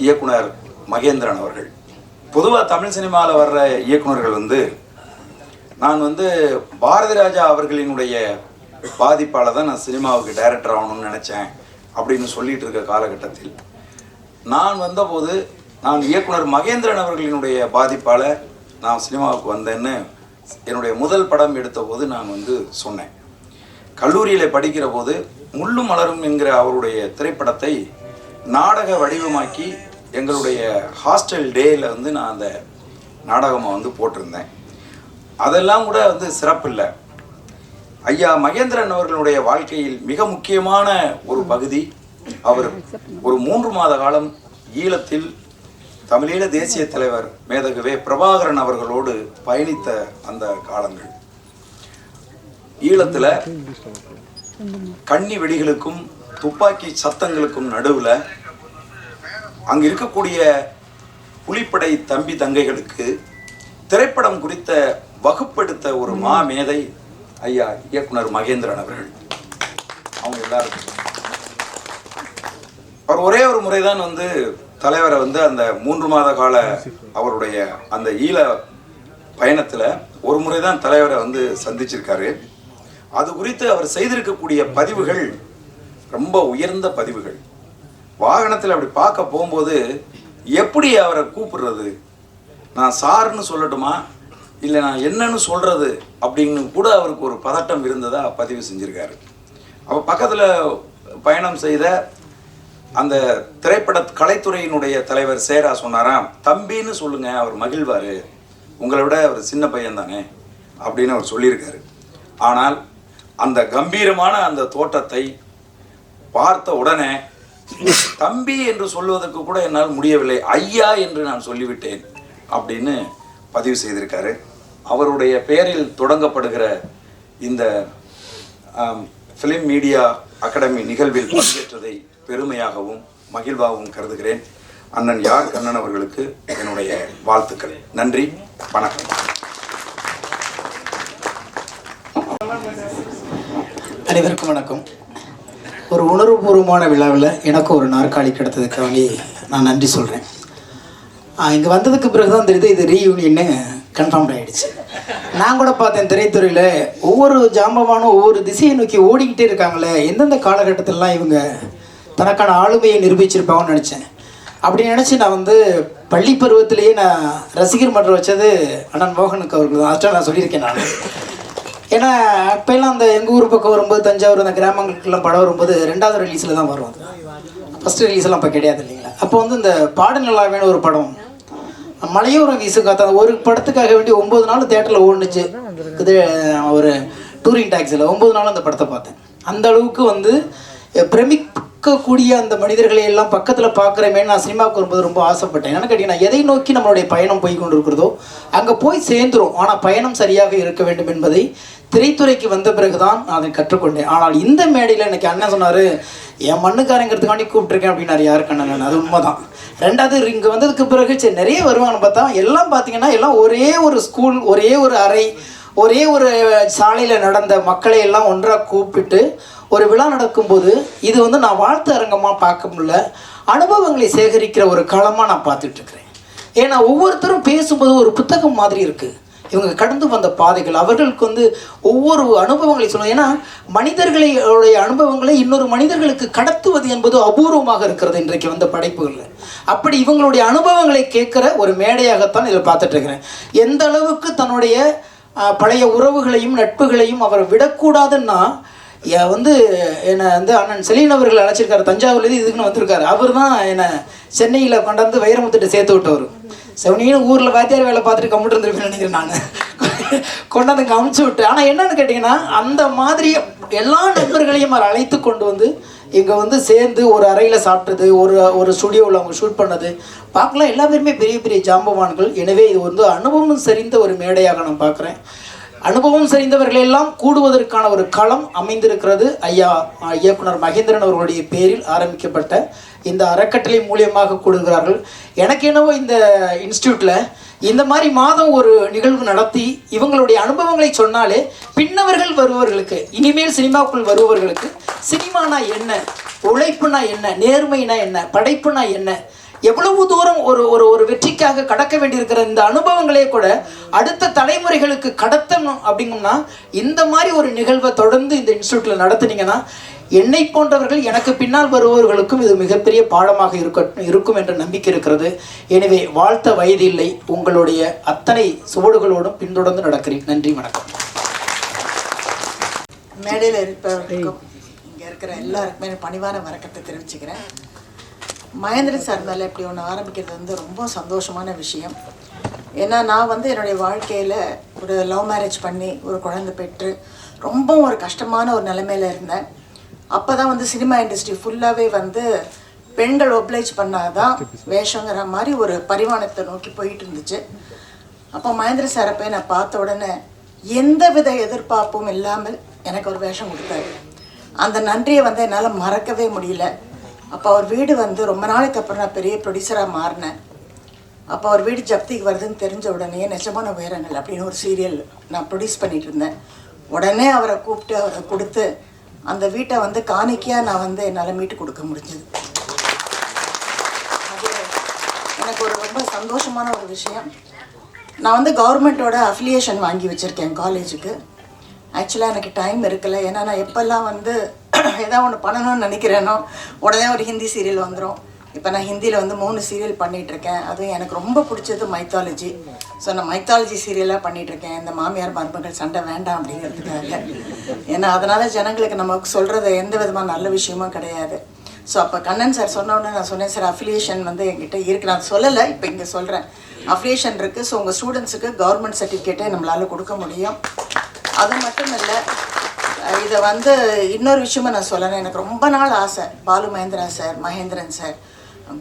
இயக்குனர் மகேந்திரன் அவர்கள். பொதுவாக தமிழ் சினிமாவில் வர்ற இயக்குனர்கள் நான் பாரதி ராஜா அவர்களினுடைய பாதிப்பால் தான் நான் சினிமாவுக்கு டைரக்டர் ஆகணும்னு நினச்சேன் அப்படின்னு சொல்லிட்டு இருக்க காலகட்டத்தில் நான் வந்தபோது நான் இயக்குனர் மகேந்திரன் அவர்களினுடைய பாதிப்பால் நான் சினிமாவுக்கு வந்தேன்னு என்னுடைய முதல் படம் எடுத்த போது நான் சொன்னேன். கல்லூரியில் படிக்கிற போது முள்ளும் மலரும் என்கிற அவருடைய திரைப்படத்தை நாடக வடிவமாக்கி எங்களுடைய ஹாஸ்டல் டேயில் நான் அந்த நாடகமாக போட்டிருந்தேன். அதெல்லாம் கூட சிறப்பு இல்லை. ஐயா மகேந்திரன் அவர்களுடைய வாழ்க்கையில் மிக முக்கியமான ஒரு பகுதி, அவர் ஒரு 3 மாத காலம் ஈழத்தில் தமிழீழ தேசிய தலைவர் மேதகுவே பிரபாகரன் அவர்களோடு பயணித்த அந்த காலங்கள். ஈழத்தில் கண்ணி வெடிகளுக்கும் துப்பாக்கி சத்தங்களுக்கும் நடுவில் அங்கே இருக்கக்கூடிய புலிப்படை தம்பி தங்கைகளுக்கு திரைப்படம் குறித்த வகுப்பெடுத்த ஒரு மாமேதை ஐயா இயக்குனர் மகேந்திரன் அவர்கள். அவங்க எல்லாருக்கும் அவர் ஒரே ஒரு முறைதான் தலைவரை அந்த 3 மாத கால அவருடைய அந்த ஈழ பயணத்தில் ஒரு முறை தான் தலைவரை சந்திச்சிருக்காரு. அது குறித்து அவர் செய்திருக்கக்கூடிய பதிவுகள் ரொம்ப உயர்ந்த பதிவுகள். வாகனத்தில் அப்படி பார்க்க போகும்போது எப்படி அவரை கூப்பிடுறது, நான் சார்னு சொல்லட்டுமா இல்லை நான் என்னன்னு சொல்கிறது அப்படின்னு கூட அவருக்கு ஒரு பதட்டம் இருந்ததாக பதிவு செஞ்சுருக்காரு. அப்போ பக்கத்தில் பயணம் செய்த அந்த திரைப்பட கலைத்துறையினுடைய தலைவர் சேரா சொன்னாராம், தம்பின்னு சொல்லுங்க, அவர் மகிழ்வார், உங்களை விட அவர் சின்ன பையன் தானே அப்படின்னு அவர் சொல்லியிருக்காரு. ஆனால் அந்த கம்பீரமான அந்த தோற்றத்தை பார்த்த உடனே தம்பி என்று சொல்வதற்கு கூட என்னால் முடியவில்லை, ஐயா என்று நான் சொல்லிவிட்டேன் அப்படின்னு பதிவு செய்திருக்காரு. அவருடைய பெயரில் தொடங்கப்படுகிற இந்த ஃபிலிம் மீடியா அகாடமி நிகழ்வில் பங்கேற்றதை பெருமையாகவும் மகிழ்வாகவும் கருதுகிறேன். அண்ணன் யார் கண்ணன் அவர்களுக்கு என்னுடைய வாழ்த்துக்கள். நன்றி, வணக்கம். அனைவருக்கும் வணக்கம். ஒரு உணர்வுபூர்வமான விழாவில் எனக்கு ஒரு நாற்காலி கிடைத்ததுக்காக நான் நன்றி சொல்கிறேன். இங்கே வந்ததுக்கு பிறகு தான் தெரியுது இது ரீயூனியன்னு கன்ஃபார்ம் ஆகிடுச்சு. நான் கூட பார்த்தேன் திரைத்துறையில் ஒவ்வொரு ஜாம்பவானும் ஒவ்வொரு திசையை நோக்கி ஓடிக்கிட்டே இருக்காங்களே, எந்தெந்த காலகட்டத்திலலாம் இவங்க தனக்கான ஆளுமையை நிரூபிச்சிருப்பாங்கன்னு நினச்சேன். அப்படி நினச்சி நான் வந்து பள்ளி பருவத்திலேயே நான் ரசிகர் மன்றம் வச்சது அண்ணன் மோகனுக்கு அவர்கள் தான். அதான் நான் சொல்லியிருக்கேன் நான். ஏன்னா அப்போல்லாம் அந்த எங்கள் ஊர் பக்கம் வரும்போது தஞ்சாவூர் அந்த கிராமங்களுக்கெல்லாம் படம் வரும்போது 2வது ரிலீஸில் தான் வரும். ஃபஸ்ட்டு ரிலீஸ்லாம் அப்போ கிடையாது இல்லைங்களா. அப்போ வந்து இந்த பாடநிலாவேன்னு ஒரு படம், மலையோரம் வீசு காத்த ஒரு படத்துக்காக வேண்டி 9 நாள் தேட்டரில் ஓடுனுச்சு. இது ஒரு டூரிங் டாக்ஸில் 9 நாள் அந்த படத்தை பார்த்தேன். அந்த அளவுக்கு வந்து பிரமிக்கக்கூடிய அந்த மனிதர்களை எல்லாம் பக்கத்தில் பார்க்குறமேன்னு நான் சினிமாவுக்கு வரும்போது ரொம்ப ஆசைப்பட்டேன். என்னென்னு கேட்டிங்கன்னா, எதை நோக்கி நம்மளுடைய பயணம் போய் கொண்டு இருக்கிறதோ அங்கே போய் சேர்ந்துரும். ஆனால் பயணம் சரியாக இருக்க வேண்டும் என்பதை திரைத்துறைக்கு வந்த பிறகு தான் நான் அதை கற்றுக்கொண்டேன். ஆனால் இந்த மேடையில் எனக்கு அண்ணன் சொன்னார், என் மண்ணுக்காரங்கிறதுக்காண்டி கூப்பிட்டுருக்கேன் அப்படின்னாரு. யாருக்கு அண்ணன்? அது உண்மைதான். 2வது இங்கே வந்ததுக்கு பிறகு சரி நிறைய வருவாங்கன்னு பார்த்தா எல்லாம் பார்த்தீங்கன்னா எல்லாம் ஒரே ஒரு ஸ்கூல், ஒரே ஒரு அறை, ஒரே ஒரு சாலையில் நடந்த மக்களை எல்லாம் ஒன்றாக கூப்பிட்டு ஒரு விழா நடக்கும்போது இது வந்து நான் வாழ்த்து அரங்கமாக பார்க்க முடியல, அனுபவங்களை சேகரிக்கிற ஒரு களமாக நான் பார்த்துட்ருக்குறேன். ஏன்னா ஒவ்வொருத்தரும் பேசும்போது ஒரு புத்தகம் மாதிரி இருக்குது. இவங்க கடந்து வந்த பாதைகள், அவர்களுக்கு வந்து ஒவ்வொரு அனுபவங்களை சொல்லணும். ஏன்னா மனிதர்களுடைய அனுபவங்களை இன்னொரு மனிதர்களுக்கு கடத்துவது என்பது அபூர்வமாக இருக்கிறது இன்றைக்கு வந்த படைப்புகளில். அப்படி இவங்களுடைய அனுபவங்களை கேட்குற ஒரு மேடையாகத்தான் இதில் பார்த்துட்டு இருக்கிறேன். எந்த அளவுக்கு தன்னுடைய பழைய உறவுகளையும் நட்புகளையும் அவர் விடக்கூடாதுன்னா, வந்து என்னை வந்து அண்ணன் செலீன் அவர்கள் அழைச்சிருக்காரு. தஞ்சாவூர்லேருந்து இதுக்குன்னு வந்திருக்காரு. அவர் தான் என்னை சென்னையில் கொண்டாந்து வைரமுத்துட்டு சேர்த்து விட்டவர். செவனியும் ஊரில் வாத்தியார் வேலை பார்த்துட்டு கம்ப்யூட்டர் இருந்திருப்பேன்னு நினைக்கிறேன் நான். கொண்டாந்து அங்கே அமுச்சு விட்டு. ஆனால் என்னென்னு கேட்டிங்கன்னா, அந்த மாதிரி எல்லா நண்பர்களையும் அவர் அழைத்து கொண்டு வந்து இங்கே வந்து சேர்ந்து ஒரு அறையில் சாப்பிட்டது, ஒரு ஸ்டுடியோவில் அவங்க ஷூட் பண்ணது பார்க்கலாம். எல்லா பேருமே பெரிய பெரிய ஜாம்பவான்கள். எனவே இது வந்து அனுபவம் சரிந்த ஒரு மேடையாக நான் பார்க்குறேன். அனுபவம் சரிந்தவர்களெல்லாம் கூடுவதற்கான ஒரு களம் அமைந்திருக்கிறது. ஐயா இயக்குனர் மகேந்திரன் அவர்களுடைய பேரில் ஆரம்பிக்கப்பட்ட இந்த அறக்கட்டளை மூலியமாக கூடுகிறார்கள். எனக்கு என்னவோ இந்த இன்ஸ்டியூட்டில் இந்த மாதிரி மாதம் ஒரு நிகழ்வு நடத்தி இவங்களுடைய அனுபவங்களை சொன்னாலே பின்னவர்கள் வருபவர்களுக்கு, இனிமேல் சினிமாவுக்குள் வருபவர்களுக்கு சினிமானா என்ன, உழைப்புனா என்ன, நேர்மைனா என்ன, படைப்புனா என்ன, எவ்வளவு தூரம் ஒரு வெற்றிக்காக கடக்க வேண்டியிருக்கிற இந்த அனுபவங்களே கூட அடுத்த தலைமுறைகளுக்கு கடத்தணும் அப்படிங்கன்னா இந்த மாதிரி ஒரு நிகழ்வை தொடர்ந்து இந்த இன்ஸ்டியூட்டில் நடத்துனீங்கன்னா என்னை போன்றவர்கள் எனக்கு பின்னால் வருபவர்களுக்கும் இது மிகப்பெரிய பாடமாக இருக்கும் என்ற நம்பிக்கை இருக்கிறது. எனவே வாழ்த்த வயதில்லை, உங்களுடைய அத்தனை சுவடுகளோடும் பின்தொடர்ந்து நடக்கிறேன். நன்றி, வணக்கம். மேடையில் இருப்பவர்களுக்கும் இங்கே இருக்கிற எல்லாருக்குமே பணிவான வணக்கத்தை தெரிவிச்சுக்கிறேன். மகேந்திரன் சார் மேலே இப்படி ஒன்று ஆரம்பிக்கிறது வந்து ரொம்ப சந்தோஷமான விஷயம். ஏன்னா நான் வந்து என்னுடைய வாழ்க்கையில் ஒரு லவ் மேரேஜ் பண்ணி ஒரு குழந்தை பெற்று ரொம்ப ஒரு கஷ்டமான ஒரு நிலைமையில் இருந்தேன். அப்போ தான் வந்து சினிமா இண்டஸ்ட்ரி ஃபுல்லாகவே வந்து பெண்கள் ஒப்ளைஜ் பண்ணாதான் வேஷங்கிற மாதிரி ஒரு பரிமாணத்தை நோக்கி போயிட்டு இருந்துச்சு. அப்போ மகேந்திரன் சாரை போய் நான் பார்த்த உடனே எந்த வித எதிர்பார்ப்பும் இல்லாமல் எனக்கு ஒரு வேஷம் கொடுத்தாரு. அந்த நன்றியை வந்து என்னால் மறக்கவே முடியல. அப்போ அவர் வீடு வந்து ரொம்ப நாளைக்கு அப்புறம் நான் பெரிய ப்ரொடியூசராக மாறினேன். அப்போ அவர் வீடு ஜப்திக்கு வருதுன்னு தெரிஞ்ச உடனே நிஜமான உயரங்கள் அப்படின்னு ஒரு சீரியல் நான் ப்ரொடியூஸ் பண்ணிகிட்டு இருந்தேன். உடனே அவரை கூப்பிட்டு அவரை கொடுத்து அந்த வீட்டை வந்து காணிக்கையாக நான் வந்து என்னால் மீட்டு கொடுக்க முடிஞ்சது. அது எனக்கு ஒரு ரொம்ப சந்தோஷமான ஒரு விஷயம். நான் வந்து கவர்மெண்ட்டோட அஃபிலியேஷன் வாங்கி வச்சுருக்கேன் காலேஜுக்கு. ஆக்சுவலாக எனக்கு டைம் இருக்கலை. ஏன்னா நான் எப்போல்லாம் வந்து ஏதாவது ஒன்று பண்ணணும்னு நினைக்கிறேனோ உடனே ஒரு ஹிந்தி சீரியல் வந்துடும். இப்போ நான் ஹிந்தியில் வந்து 3 சீரியல் பண்ணிகிட்ருக்கேன். அதுவும் எனக்கு ரொம்ப பிடிச்சது மைத்தாலஜி. ஸோ நான் மைத்தாலஜி சீரியலாக பண்ணிகிட்ருக்கேன். இந்த மாமியார் மருமகள் சண்டை வேண்டாம் அப்படிங்கிறதுக்காக. ஏன்னா அதனால் ஜனங்களுக்கு நமக்கு சொல்கிறது எந்த விதமான நல்ல விஷயமும் கிடையாது. ஸோ அப்போ கண்ணன் சார் சொன்னோன்னே நான் சொன்னேன், சார் அஃபிலியேஷன் வந்து என்கிட்ட இருக்குது. நான் சொல்லலை, இப்போ இங்கே சொல்கிறேன். அஃபிலியேஷன் இருக்குது. ஸோ உங்கள் ஸ்டூடெண்ட்ஸுக்கு கவர்மெண்ட் சர்டிஃபிகேட்டை நம்மளால் கொடுக்க முடியும். அது மட்டும் இல்லை, இதை வந்து இன்னொரு விஷயமா நான் சொல்லணும். எனக்கு ரொம்ப நாள் ஆசை, Balu Mahendra sir, Mahendran sir,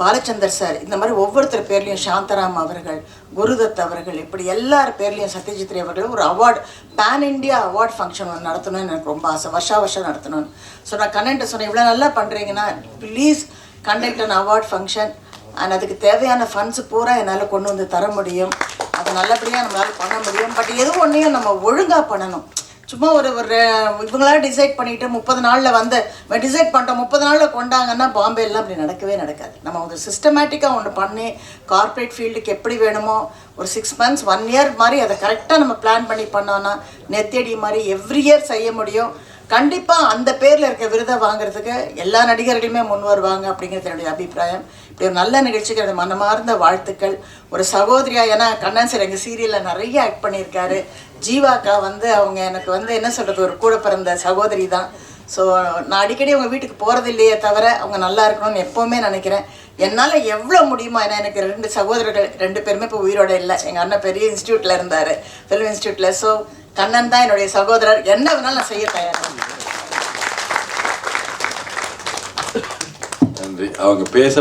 Balachander sir, இந்த மாதிரி ஒவ்வொருத்தர் பேர்லேயும், சாந்தராம் அவர்கள், குருதத் அவர்கள், இப்படி எல்லார் பேர்லேயும், சத்யஜித் ரே அவர்கள் ஒரு award, pan India award function ஒன்று நடத்தணும்னு எனக்கு ரொம்ப ஆசை. வருஷம் நடத்தணும்னு. ஸோ நான் கண்டென்ட்டை சொன்னேன், இவ்வளோ நல்லா பண்ணுறீங்கன்னா please conduct an award function. And அதுக்கு தேவையான ஃபண்ட்ஸு பூரா என்னால் கொண்டு வந்து தர முடியும். அதை நல்லபடியாக நம்மளால் பண்ண முடியும். பட் எது ஒன்றையும் நம்ம ஒழுங்காக பண்ணணும். சும்மா ஒரு இவங்களாக டிசைட் பண்ணிவிட்டு 30 நாளில் வந்து டிசைட் பண்ணிட்டோம் 30 நாளில் கொண்டாங்கன்னா பாம்பேலாம் அப்படி நடக்கவே நடக்காது. நம்ம ஒரு சிஸ்டமேட்டிக்காக ஒன்று பண்ணி கார்ப்பரேட் ஃபீல்டுக்கு எப்படி வேணுமோ ஒரு 6 months 1 year மாதிரி அதை கரெக்டாக நம்ம பிளான் பண்ணி பண்ணோன்னா நெத்தடி மாதிரி எவ்ரி இயர் செய்ய முடியும். கண்டிப்பாக அந்த பேரில் இருக்க விருதை வாங்குறதுக்கு எல்லா நடிகர்களுமே முன் வருவாங்க அப்படிங்கிறது என்னுடைய அபிப்பிராயம். இப்படி ஒரு நல்ல நிகழ்ச்சிக்கு எனது மனமார்ந்த வாழ்த்துக்கள். ஒரு சகோதரியா, ஏன்னா கண்ணன் சார் எங்கள் சீரியலில் நிறைய ஆக்ட் பண்ணியிருக்காரு. ஜீவாக்கா வந்து அவங்க எனக்கு வந்து என்ன சொல்கிறது, ஒரு கூட பிறந்த சகோதரி தான். ஸோ நான் அடிக்கடி அவங்க வீட்டுக்கு போகிறது இல்லையே தவிர அவங்க நல்லா இருக்கணும்னு எப்போவுமே நினைக்கிறேன். என்னால் எவ்வளோ முடியுமோ, ஏன்னா எனக்கு 2 சகோதரர்கள், 2 பேருமே இப்போ உயிரோட இல்லை. எங்கள் அண்ணன் பெரிய இன்ஸ்டியூட்டில் இருந்தார், ஃபிலிம் இன்ஸ்டியூட்டில். ஸோ கண்ணன் தான் என்னுடைய சகோதரர். என்ன வேணாலும் நான் செய்ய தயாராக. நன்றி. அவங்க பேச